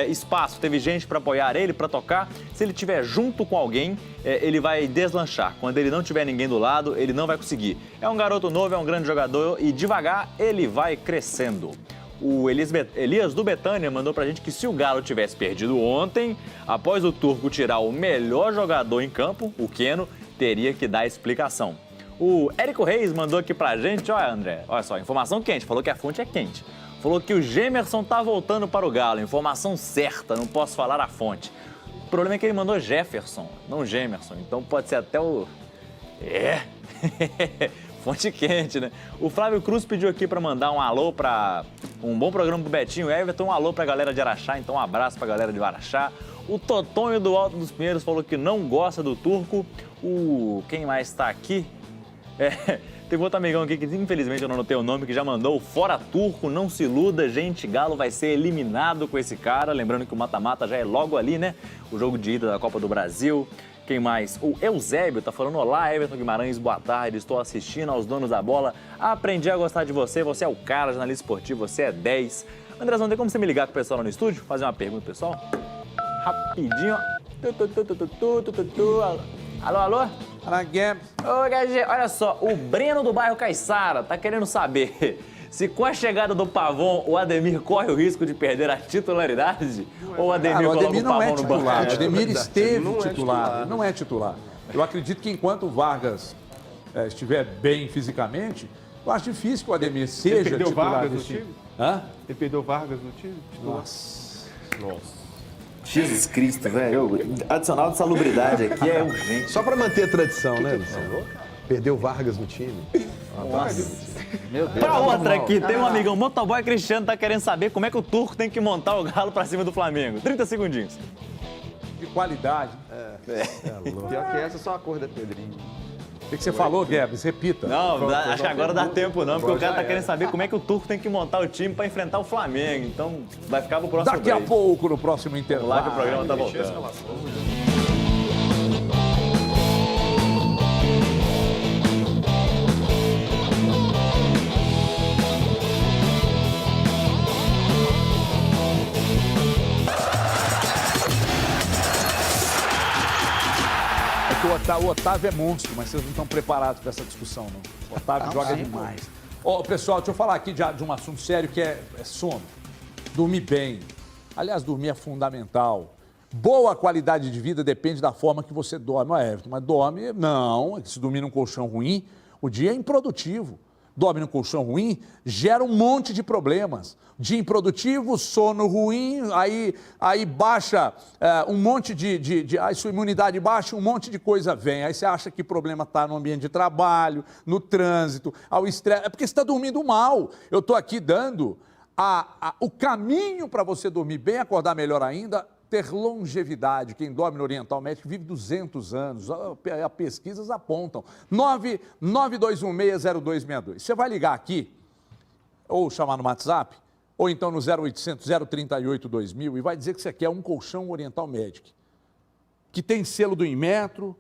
espaço, teve gente para apoiar ele, para tocar. Se ele estiver junto com alguém, ele vai deslanchar. Quando ele não tiver ninguém do lado, ele não vai conseguir. É um garoto novo, é um grande jogador e devagar ele vai crescendo. O Elias do Betânia mandou pra gente que se o Galo tivesse perdido ontem, após o Turco tirar o melhor jogador em campo, o Keno, teria que dar explicação. O Érico Reis mandou aqui pra gente, olha André, olha só, informação quente, falou que a fonte é quente. Falou que o Gemerson tá voltando para o Galo, informação certa, não posso falar a fonte. O problema é que ele mandou Jefferson, não Gemerson, então pode ser até o... fonte quente, né? O Flávio Cruz pediu aqui para mandar um alô para um bom programa pro Betinho Everton, um alô pra galera de Araxá, então um abraço pra galera de Araxá. O Totonho do Alto dos Pinheiros falou que não gosta do Turco. Quem mais tá aqui? Tem outro amigão aqui que infelizmente eu não anotei o nome, que já mandou fora Turco, não se iluda, gente, Galo vai ser eliminado com esse cara, lembrando que o mata-mata já é logo ali, né? O jogo de ida da Copa do Brasil. Quem mais? O Eusébio tá falando, olá Everton Guimarães, boa tarde, estou assistindo aos Donos da Bola, aprendi a gostar de você, você é o cara, jornalista esportivo, você é 10. Andrezão, tem como você me ligar com o pessoal lá no estúdio, fazer uma pergunta pro pessoal? Rapidinho, Alô, alô? Ô, HG, olha só, o Breno do bairro Caiçara tá querendo saber se com a chegada do Pavon o Ademir corre o risco de perder a titularidade ou o Ademir coloca o Pavon no banco? O Ademir esteve titular, não é titular. Eu acredito que enquanto o Vargas estiver bem fisicamente, eu acho difícil que o Ademir seja titular desse time. Ele perdeu Vargas no time? Nossa. Jesus Cristo, velho. Adicional de salubridade aqui é urgente. Só para manter a tradição, né, Luciano? Perdeu Vargas no time. Nossa. Meu Deus. Pra outra aqui, tem um amigão, Motoboy Cristiano, tá querendo saber como é que o Turco tem que montar o Galo pra cima do Flamengo. 30 segundinhos. De qualidade. Pior que essa é só a cor da Pedrinho. O que você falou, Guedes? Repita. Não, acho que agora dá tempo não, porque o cara tá querendo saber como é que o Turco tem que montar o time para enfrentar o Flamengo. Então vai ficar pro próximo Daqui a pouco, no próximo intervalo. Lá que o programa tá voltando. O Otávio é monstro, mas vocês não estão preparados para essa discussão, não. O Otávio joga demais. Ó, pessoal, deixa eu falar aqui de um assunto sério que é sono. Dormir bem. Aliás, dormir é fundamental. Boa qualidade de vida depende da forma que você dorme. Everton, mas dorme... Não, se dormir num colchão ruim, o dia é improdutivo. Dorme num colchão ruim, gera um monte de problemas. Dia improdutivo, sono ruim, aí baixa um monte aí sua imunidade baixa, um monte de coisa vem. Aí você acha que o problema está no ambiente de trabalho, no trânsito, ao estresse. É porque você está dormindo mal. Eu estou aqui dando o caminho para você dormir bem, acordar melhor ainda, ter longevidade. Quem dorme no Oriental Médico vive 200 anos. As pesquisas apontam. 992160262. Você vai ligar aqui, ou chamar no WhatsApp, ou então no 0800 038 2000 e vai dizer que você quer um colchão Oriental Medic, que tem selo do Inmetro,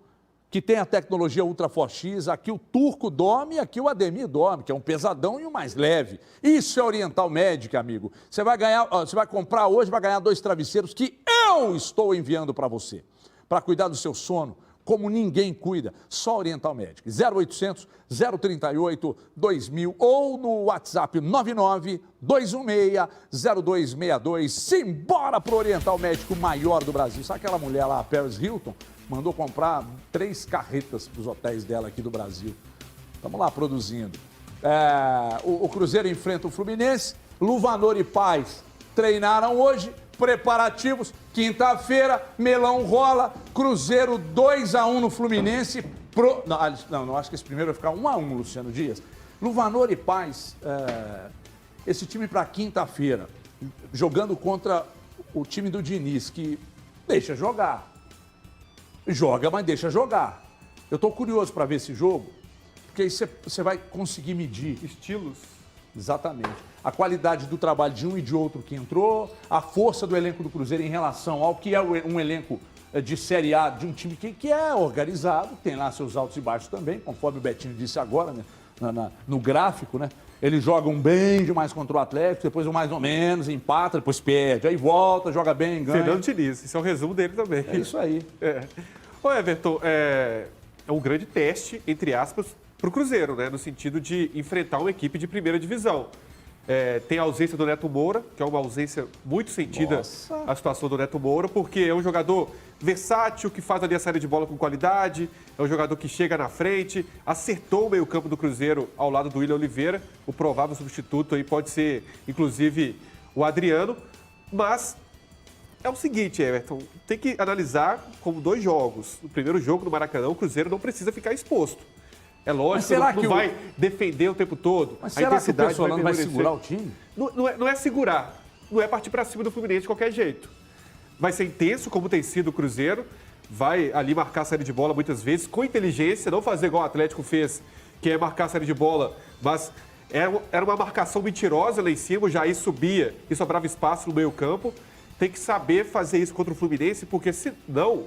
que tem a tecnologia Ultra Forte X. Aqui o Turco dorme e aqui o Ademir dorme, que é um pesadão e um mais leve. Isso é Oriental Medic, amigo. Você vai comprar hoje, vai ganhar 2 travesseiros que eu estou enviando para você, para cuidar do seu sono, como ninguém cuida, só Oriental Medic. 0800 038 2000 ou no WhatsApp 992160262. Simbora pro Oriental Médico maior do Brasil. Sabe aquela mulher lá, a Paris Hilton, mandou comprar 3 carretas para os hotéis dela aqui do Brasil. Estamos lá produzindo. O Cruzeiro enfrenta o Fluminense, Luvanor e Paz treinaram hoje, preparativos, quinta-feira, melão rola, Cruzeiro 2-1 no Fluminense. Não, acho que esse primeiro vai ficar 1-1, Luciano Dias. Luvanor e Paz, esse time para quinta-feira, jogando contra o time do Diniz, que deixa jogar. Joga, mas deixa jogar. Eu estou curioso para ver esse jogo, porque aí você vai conseguir medir. Estilos. Exatamente. A qualidade do trabalho de um e de outro que entrou, a força do elenco do Cruzeiro em relação ao que é um elenco de Série A de um time que é organizado, tem lá seus altos e baixos também, conforme o Betinho disse agora, né, no gráfico, né? Eles jogam bem demais contra o Atlético, depois mais ou menos, empata, depois perde, aí volta, joga bem, ganha. Fernando Diniz, isso é o resumo dele também. É isso aí. Ô Everton, é um grande teste, entre aspas, para o Cruzeiro, né? No sentido de enfrentar uma equipe de primeira divisão. Tem a ausência do Neto Moura, que é uma ausência muito sentida. Nossa. A situação do Neto Moura, porque é um jogador versátil, que faz ali a saída de bola com qualidade, é um jogador que chega na frente, acertou o meio-campo do Cruzeiro ao lado do William Oliveira, o provável substituto aí pode ser, inclusive, o Adriano, mas é o seguinte, Everton, tem que analisar como 2 jogos. No primeiro jogo no Maracanã, o Cruzeiro não precisa ficar exposto. É lógico, não vai defender o tempo todo. Mas será que o Pessolano vai segurar o time? Não é segurar, não é partir para cima do Fluminense de qualquer jeito. Vai ser intenso, como tem sido o Cruzeiro, vai ali marcar a saída de bola muitas vezes, com inteligência, não fazer igual o Atlético fez, que é marcar a saída de bola, mas era uma marcação mentirosa lá em cima, o Jair subia e sobrava espaço no meio-campo. Tem que saber fazer isso contra o Fluminense, porque senão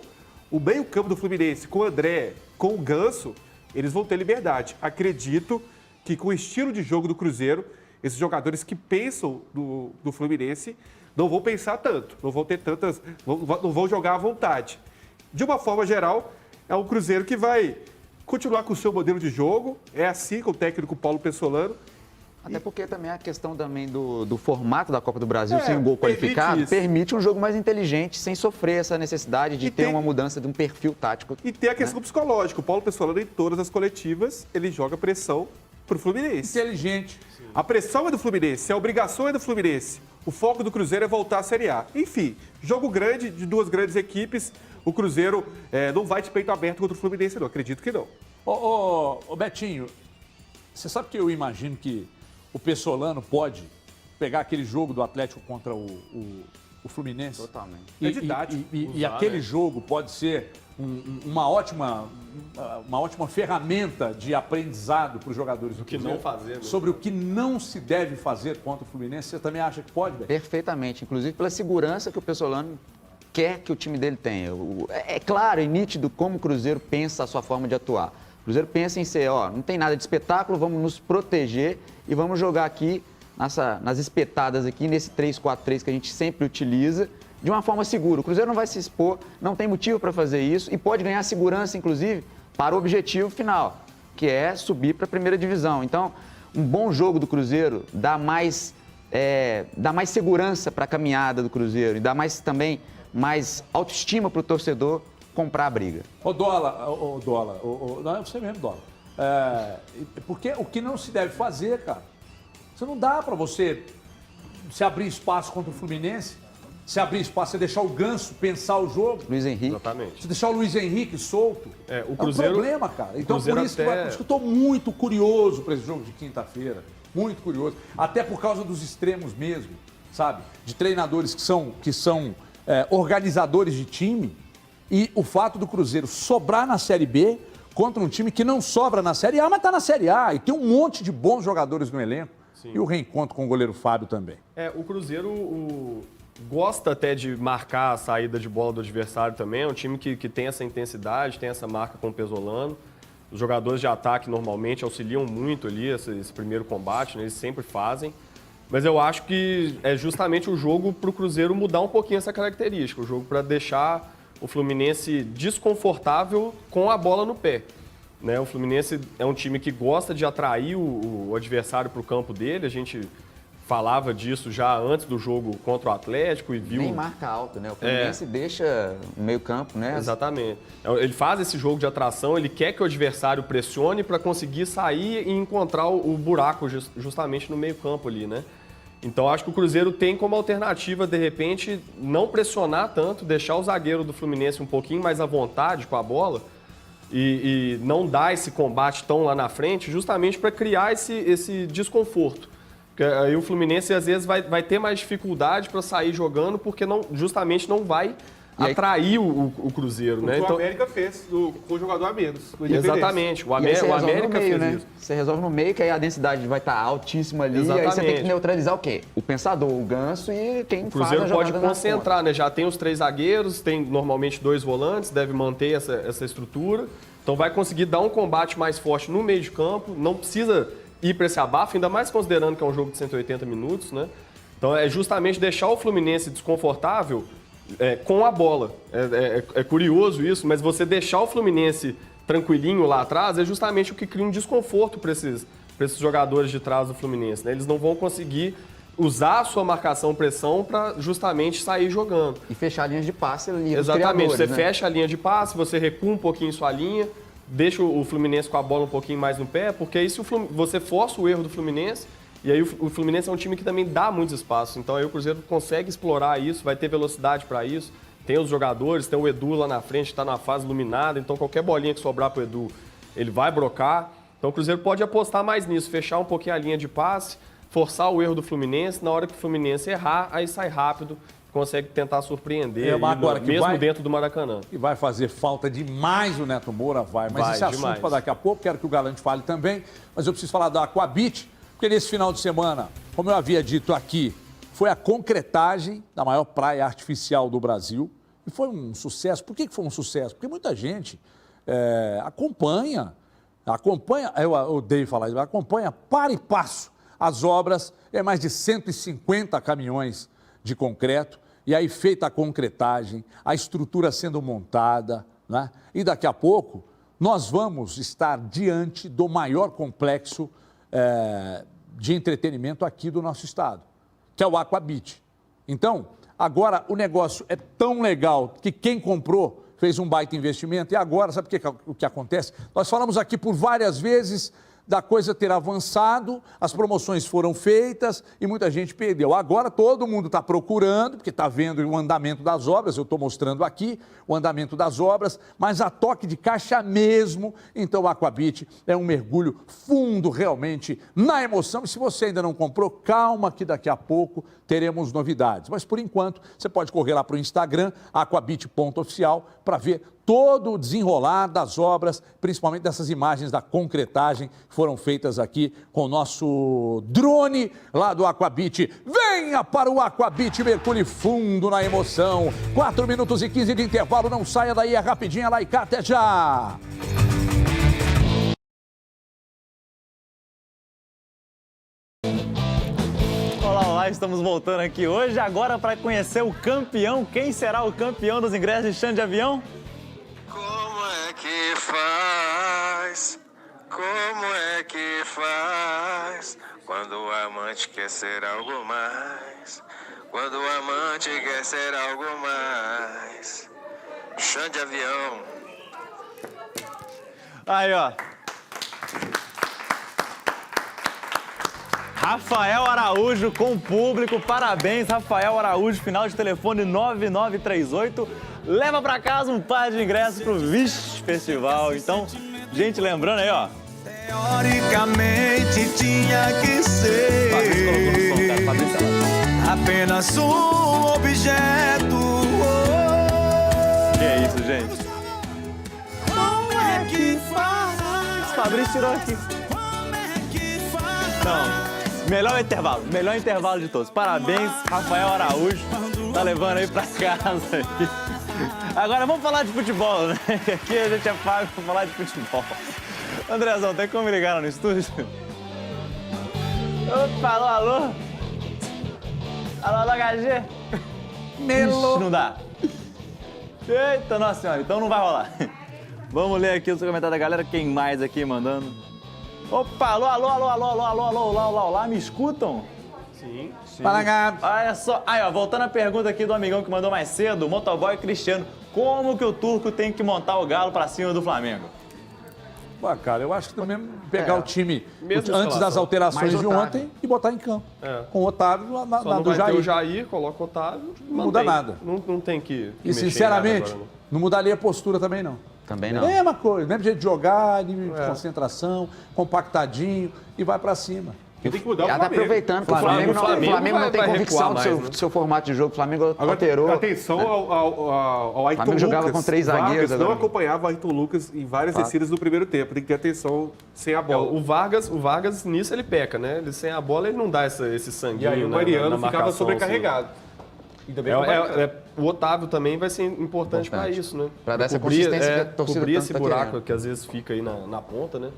o meio-campo do Fluminense, com o André, com o Ganso, eles vão ter liberdade. Acredito que com o estilo de jogo do Cruzeiro, esses jogadores que pensam do Fluminense não vão pensar tanto, não vão ter tantas, não vão jogar à vontade. De uma forma geral, é um Cruzeiro que vai continuar com o seu modelo de jogo, é assim com o técnico Paulo Pessolano. Até porque também a questão também do formato da Copa do Brasil, sem um gol qualificado, permite um jogo mais inteligente, sem sofrer essa necessidade de ter uma mudança de um perfil tático. E tem a questão psicológica. O Paulo Pessolano, em todas as coletivas, ele joga pressão pro Fluminense. Inteligente. A pressão é do Fluminense, a obrigação é do Fluminense. O foco do Cruzeiro é voltar à Série A. Enfim, jogo grande de 2 grandes equipes. O Cruzeiro não vai de peito aberto contra o Fluminense, não. Acredito que não. Ô, Betinho, você sabe que eu imagino que o Pessolano pode pegar aquele jogo do Atlético contra o Fluminense? Totalmente. E aquele jogo pode ser uma ótima ferramenta de aprendizado para os jogadores do Cruzeiro? não fazer, né? Sobre o que não se deve fazer contra o Fluminense, você também acha que pode, Beto? Perfeitamente, inclusive pela segurança que o Pessolano quer que o time dele tenha. É claro e nítido como o Cruzeiro pensa a sua forma de atuar. O Cruzeiro pensa em ser, não tem nada de espetáculo, vamos nos proteger e vamos jogar aqui nas espetadas aqui, nesse 3-4-3 que a gente sempre utiliza, de uma forma segura. O Cruzeiro não vai se expor, não tem motivo para fazer isso e pode ganhar segurança, inclusive, para o objetivo final, que é subir para a primeira divisão. Então, um bom jogo do Cruzeiro dá mais segurança para a caminhada do Cruzeiro e dá também mais autoestima para o torcedor comprar a briga. Não é você mesmo, Dola. Porque o que não se deve fazer, cara, você não dá para você se abrir espaço contra o Fluminense, se abrir espaço, você deixar o Ganso pensar o jogo. Luiz Henrique. Exatamente. Se deixar o Luiz Henrique solto. O Cruzeiro, é um problema, cara. Então, Cruzeiro por isso que eu estou muito curioso para esse jogo de quinta-feira. Muito curioso. Até por causa dos extremos mesmo, sabe? De treinadores que são organizadores de time. E o fato do Cruzeiro sobrar na Série B contra um time que não sobra na Série A, mas está na Série A. E tem um monte de bons jogadores no elenco. Sim. E o reencontro com o goleiro Fábio também. O Cruzeiro gosta até de marcar a saída de bola do adversário também. É um time que tem essa intensidade, tem essa marca com o Pesolano. Os jogadores de ataque normalmente auxiliam muito ali esse primeiro combate, né? Eles sempre fazem. Mas eu acho que é justamente o jogo para o Cruzeiro mudar um pouquinho essa característica. O jogo para deixar o Fluminense desconfortável com a bola no pé. Né? O Fluminense é um time que gosta de atrair o adversário para o campo dele. A gente falava disso já antes do jogo contra o Atlético e viu... Nem marca alto, né? O Fluminense deixa no meio campo, né? Exatamente. Ele faz esse jogo de atração, ele quer que o adversário pressione para conseguir sair e encontrar o buraco justamente no meio campo ali, né? Então, acho que o Cruzeiro tem como alternativa, de repente, não pressionar tanto, deixar o zagueiro do Fluminense um pouquinho mais à vontade com a bola e não dar esse combate tão lá na frente, justamente para criar esse desconforto. Porque aí o Fluminense, às vezes, vai ter mais dificuldade para sair jogando, porque justamente não vai atrair o Cruzeiro, né? Então, o América fez com o jogador a menos. Exatamente. O América fez né? isso. Você resolve no meio, que aí a densidade vai estar altíssima ali. Exatamente. E aí você tem que neutralizar o quê? O pensador, o Ganso e quem faz a jogada. O Cruzeiro pode concentrar, né? Já tem os 3 zagueiros, tem normalmente 2 volantes, deve manter essa estrutura. Então vai conseguir dar um combate mais forte no meio de campo. Não precisa ir para esse abafo, ainda mais considerando que é um jogo de 180 minutos, né? Então é justamente deixar o Fluminense desconfortável com a bola. É curioso isso, mas você deixar o Fluminense tranquilinho lá atrás é justamente o que cria um desconforto para esses jogadores de trás do Fluminense, né? Eles não vão conseguir usar a sua marcação-pressão para justamente sair jogando. E fechar a linha de passe ali. Exatamente, você fecha a linha de passe, você recua um pouquinho sua linha, deixa o Fluminense com a bola um pouquinho mais no pé, porque aí você força o erro do Fluminense. E aí o Fluminense é um time que também dá muitos espaços. Então aí o Cruzeiro consegue explorar isso, vai ter velocidade para isso. Tem os jogadores, tem o Edu lá na frente, está na fase iluminada. Então qualquer bolinha que sobrar para o Edu, ele vai brocar. Então o Cruzeiro pode apostar mais nisso, fechar um pouquinho a linha de passe, forçar o erro do Fluminense. Na hora que o Fluminense errar, aí sai rápido, consegue tentar surpreender, mesmo dentro do Maracanã. E vai fazer falta demais o Neto Moura, vai. Mas esse assunto para daqui a pouco, quero que o Galante fale também. Mas eu preciso falar da Aquabit. Porque nesse final de semana, como eu havia dito aqui, foi a concretagem da maior praia artificial do Brasil. E foi um sucesso. Por que foi um sucesso? Porque muita gente acompanha, eu odeio falar isso, acompanha para e passo as obras. É mais de 150 caminhões de concreto. E aí feita a concretagem, a estrutura sendo montada, né? E daqui a pouco nós vamos estar diante do maior complexo de entretenimento aqui do nosso estado, que é o Aquabit. Então, agora o negócio é tão legal que quem comprou fez um baita investimento e agora, sabe o que acontece? Nós falamos aqui por várias vezes da coisa ter avançado, as promoções foram feitas e muita gente perdeu. Agora todo mundo está procurando, porque está vendo o andamento das obras, eu estou mostrando aqui o andamento das obras, mas a toque de caixa mesmo. Então o Aquabit é um mergulho fundo realmente na emoção. E se você ainda não comprou, calma que daqui a pouco teremos novidades. Mas por enquanto, você pode correr lá para o Instagram, aquabit.oficial, para ver todo o desenrolar das obras, principalmente dessas imagens da concretagem que foram feitas aqui com o nosso drone lá do Aquabit. Venha para o Aquabit, mergulhe fundo na emoção. 4 minutos e 15 de intervalo, não saia daí, é rapidinho, lá e cá, até já! Olá, estamos voltando aqui hoje, agora para conhecer o campeão. Quem será o campeão dos ingressos de chão de avião? Como é que faz? Como é que faz? Quando o amante quer ser algo mais? Quando o amante quer ser algo mais? Chão de avião. Aí, ó. Rafael Araújo com o público, parabéns, Rafael Araújo, final de telefone 9938, leva pra casa um par de ingressos pro Vixe Festival. Então, gente, lembrando aí, ó. Teoricamente tinha que ser apenas um objeto. Que é isso, gente? Como é que faz? Fabrício tirou aqui. Como é que faz? Não. Melhor intervalo de todos. Parabéns, Rafael Araújo. Tá levando aí pra casa. Agora vamos falar de futebol, né? Aqui a gente é pago pra falar de futebol. Andrezão, tem como me ligar no estúdio? Opa, alô, alô? Alô, HG? Melo. Ixi, não dá. Eita, nossa senhora, então não vai rolar. Vamos ler aqui os comentários da galera. Quem mais aqui mandando? Opa, alô, alô, alô, alô, alô, alô, alô, alô, alô, me escutam? Sim, sim. Olha só, aí ó, voltando à pergunta aqui do amigão que mandou mais cedo, motoboy Cristiano, como que o turco tem que montar o Galo pra cima do Flamengo? Pô, cara, eu acho que também pegar o time Mesma antes das escalação. alterações Mais de Otávio. ontem e botar em campo. Com o Otávio na Só não do vai Jair. ter o Jair, coloca o Otávio. Não muda nada. Não tem que E mexer em sinceramente, nada agora, não mudaria a postura também não. Também não. Mesma coisa, mesmo jeito de jogar, nível de concentração, compactadinho e vai pra cima. Quem tem que mudar o Ela tá Flamengo. aproveitando que o Flamengo não tem vai convicção recuar do mais, seu formato de jogo. O Flamengo alterou. Atenção ao Ayrton Flamengo Lucas. jogava com 3 zagueiros Vargas não agora. acompanhava o Ayrton Lucas em várias descidas do primeiro tempo. Tem que ter atenção sem a bola. O Vargas nisso ele peca, né? Ele sem a bola ele não dá esse sanguinho. E aí o na Mariano ficava marcação, sobrecarregado. E também o Otávio também vai ser importante para isso, né? Pra dar essa Cobrir- consistência que a torcida cobrir tanto esse tá buraco querendo. que às vezes fica aí na ponta, né?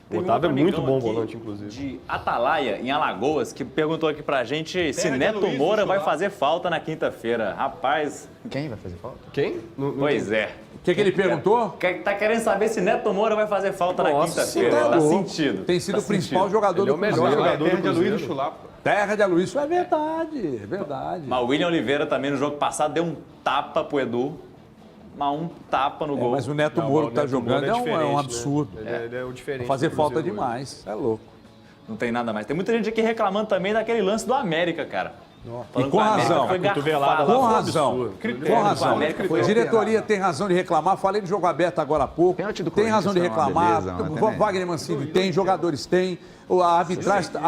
Tem O um Otávio é outro muito amigão bom aqui volante, inclusive. De Atalaia, em Alagoas, que perguntou aqui pra gente se Terra de Neto Luiz, Moura vai lá. fazer falta na quinta-feira. Rapaz, Quem vai fazer falta? Quem? pois é. O que ele perguntou? Tá querendo saber se Neto Moura vai fazer falta na Nossa, quinta-feira. tá Tá louco. sentido. Tem sido Tá o principal sentido. jogador Ele é do o melhor Cruzeiro. jogador Terra do de Luiz do Cruzeiro. Chulapa. Terra de Aloysio, isso é verdade, é verdade. Mas o William Oliveira também no jogo passado deu um tapa pro Edu. Mas um tapa no gol. Mas o Neto Não, Moura o que tá Neto jogando Moura é um diferente, absurdo. né? Ele é o diferente. Fazer do falta Cruzeiro hoje. demais, é louco. Não tem nada mais. Tem muita gente aqui reclamando também daquele lance do América, cara. E com razão. Foi cotovelada garfado. lá Com foi razão. absurdo. Com razão. O América foi A diretoria tem razão de reclamar. Falei de jogo aberto agora há pouco. Pênalti do Tem razão de Corinthians, tá uma reclamar. beleza, O também. Wagner Mancini tem, jogadores têm. A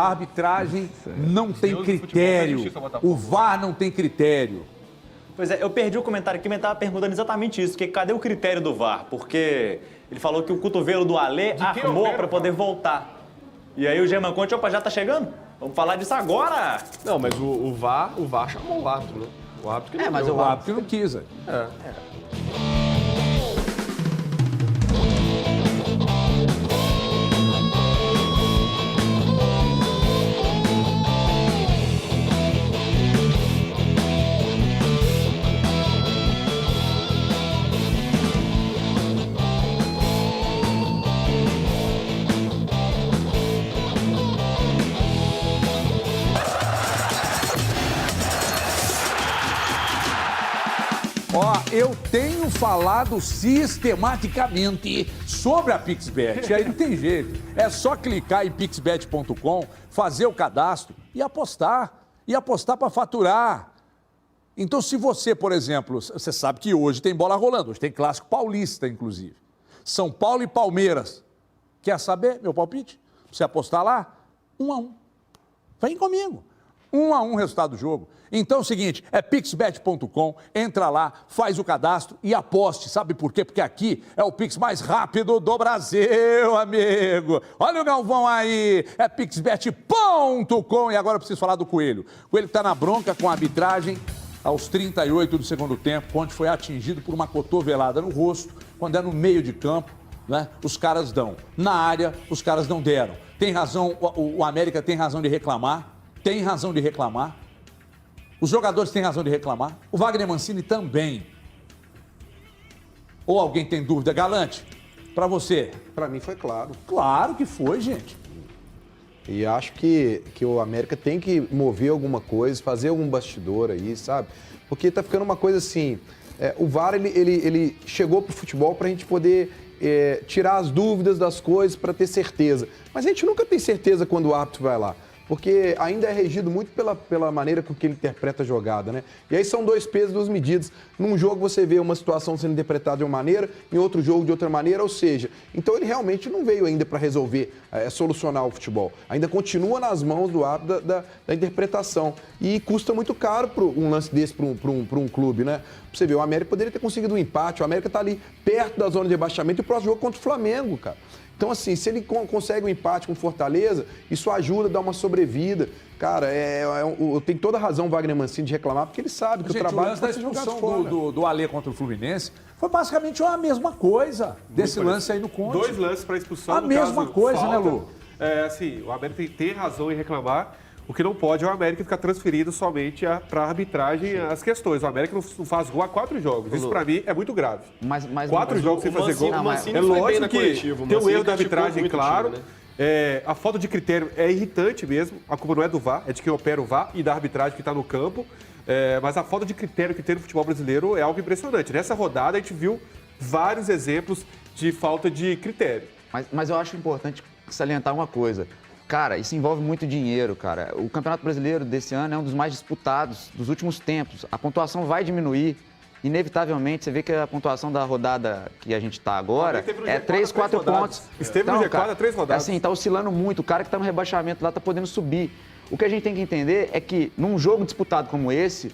arbitragem não tem critério. O VAR não tem critério. Pois é, eu perdi o comentário aqui, mas estava perguntando exatamente isso. Que cadê o critério do VAR? Porque ele falou que o cotovelo do Alê armou para poder voltar. E aí o German Conte, opa, já tá chegando? Vamos falar disso agora! Não, mas o VAR chamou o árbitro, né? O árbitro que não mas deu. O árbitro não quis. Ó, eu tenho falado sistematicamente sobre a PixBet. Aí não tem jeito. É só clicar em pixbet.com, fazer o cadastro e apostar. E apostar para faturar. Então, se você, por exemplo, você sabe que hoje tem bola rolando, hoje tem clássico paulista, inclusive. São Paulo e Palmeiras. Quer saber meu palpite? Você apostar lá? 1-1. Vem comigo. 1-1 o resultado do jogo. Então é o seguinte, é pixbet.com, entra lá, faz o cadastro e aposte. Sabe por quê? Porque aqui é o Pix mais rápido do Brasil, amigo. Olha o Galvão aí, é pixbet.com. E agora eu preciso falar do Coelho. O Coelho está na bronca com a arbitragem aos 38 do segundo tempo, onde foi atingido por uma cotovelada no rosto, quando é no meio de campo, né? Os caras dão. Na área, os caras não deram. Tem razão, o América tem razão de reclamar, tem razão de reclamar. Os jogadores têm razão de reclamar. O Wagner Mancini também. Ou alguém tem dúvida? Galante, para você. Para mim foi claro. Claro que foi, gente. E acho que o América tem que mover alguma coisa, fazer algum bastidor aí, sabe? Porque tá ficando uma coisa assim... o VAR, ele chegou pro futebol pra gente poder tirar as dúvidas das coisas, para ter certeza. Mas a gente nunca tem certeza quando o árbitro vai lá. Porque ainda é regido muito pela maneira com que ele interpreta a jogada, né? E aí são dois pesos, duas medidas. Num jogo você vê uma situação sendo interpretada de uma maneira, em outro jogo de outra maneira, ou seja, então ele realmente não veio ainda para resolver, solucionar o futebol. Ainda continua nas mãos do árbitro da interpretação. E custa muito caro um lance desse para um clube, né? Você vê, o América poderia ter conseguido um empate, o América está ali perto da zona de rebaixamento e o próximo jogo contra o Flamengo, cara. Então, assim, se ele consegue um empate com Fortaleza, isso ajuda a dar uma sobrevida. Cara, tem toda a razão o Wagner Mancini de reclamar, porque ele sabe que o trabalho... O lance da expulsão do Alê contra o Fluminense foi basicamente a mesma coisa desse lance aí no Conte. 2 lances para expulsão. A mesma coisa, falta, né, Lu? Assim, o América tem razão em reclamar. O que não pode é o América ficar transferido somente para a arbitragem as questões. O América não faz gol há 4 jogos. Isso, para mim, é muito grave. Mas 4 jogos sem fazer gol. É lógico que tem um erro da arbitragem, claro. Time, né? A falta de critério é irritante mesmo. A culpa não é do VAR, é de quem opera o VAR e da arbitragem que está no campo. Mas a falta de critério que tem no futebol brasileiro é algo impressionante. Nessa rodada, a gente viu vários exemplos de falta de critério. Mas eu acho importante salientar uma coisa. Cara, isso envolve muito dinheiro, cara. O Campeonato Brasileiro desse ano é um dos mais disputados dos últimos tempos. A pontuação vai diminuir, inevitavelmente. Você vê que a pontuação da rodada que a gente está agora é 3, 4 pontos. Esteve no G4 há 3 rodadas. Assim, tá oscilando muito. O cara que está no rebaixamento lá está podendo subir. O que a gente tem que entender é que num jogo disputado como esse,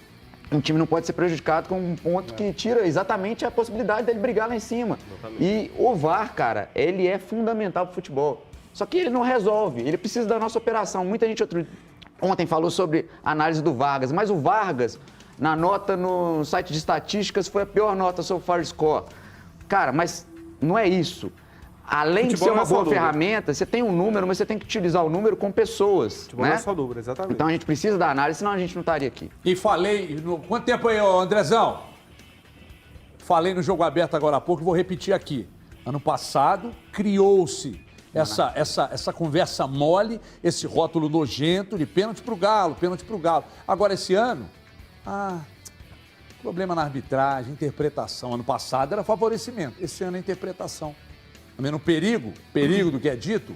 um time não pode ser prejudicado com um ponto que tira exatamente a possibilidade dele brigar lá em cima. Exatamente. E o VAR, cara, ele é fundamental para o futebol. Só que ele não resolve, ele precisa da nossa operação. Muita gente ontem falou sobre a análise do Vargas, mas o Vargas, na nota no site de estatísticas, foi a pior nota sobre o Fire Score. Cara, mas não é isso. Além de ser uma boa ferramenta, você tem um número, mas você tem que utilizar o número com pessoas. Futebol não é só número, exatamente. Então a gente precisa da análise, senão a gente não estaria aqui. E falei... Quanto tempo aí, Andrezão? Falei no Jogo Aberto agora há pouco, vou repetir aqui. Ano passado, criou-se essa conversa mole, esse rótulo nojento de pênalti pro Galo, pênalti pro Galo. Agora, esse ano, problema na arbitragem, interpretação. Ano passado era favorecimento, esse ano é interpretação. Também no perigo do que é dito.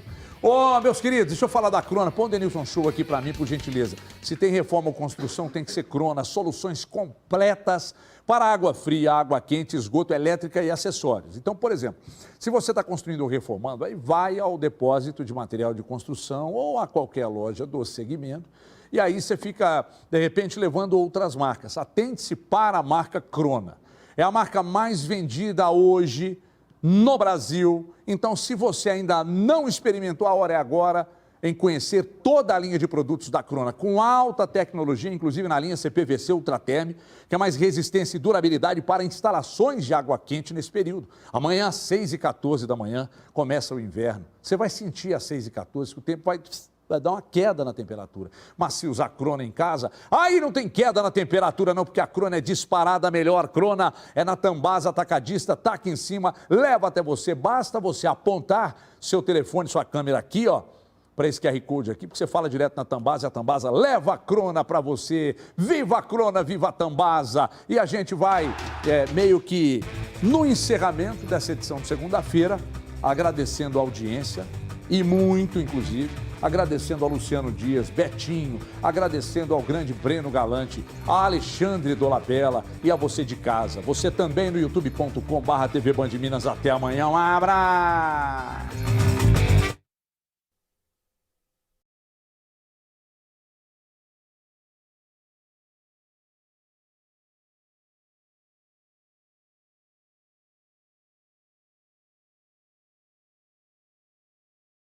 Meus queridos, deixa eu falar da Crona. Põe o Denilson Show aqui pra mim, por gentileza. Se tem reforma ou construção, tem que ser Crona. Soluções completas para água fria, água quente, esgoto, elétrica e acessórios. Então, por exemplo, se você está construindo ou reformando, aí vai ao depósito de material de construção ou a qualquer loja do segmento e aí você fica, de repente, levando outras marcas. Atente-se para a marca Crona. É a marca mais vendida hoje no Brasil. Então, se você ainda não experimentou, a hora é agora em conhecer toda a linha de produtos da Crona, com alta tecnologia, inclusive na linha CPVC Ultraterm, que é mais resistência e durabilidade para instalações de água quente nesse período. Amanhã, às 6h14 da manhã, começa o inverno. Você vai sentir às 6h14 que o tempo vai dar uma queda na temperatura. Mas se usar Crona em casa, aí não tem queda na temperatura não, porque a Crona é disparada melhor. Crona é na Tambasa Atacadista, tá aqui em cima, leva até você. Basta você apontar seu telefone, sua câmera aqui, para esse QR Code aqui, porque você fala direto na Tambasa e a Tambasa leva a Crona para você. Viva a Crona, viva a Tambasa! E a gente vai meio que no encerramento dessa edição de segunda-feira, agradecendo a audiência, e muito, inclusive, agradecendo ao Luciano Dias, Betinho, agradecendo ao grande Breno Galante, a Alexandre Dolabella e a você de casa. Você também no youtube.com/TV Band Minas. Até amanhã, um abraço!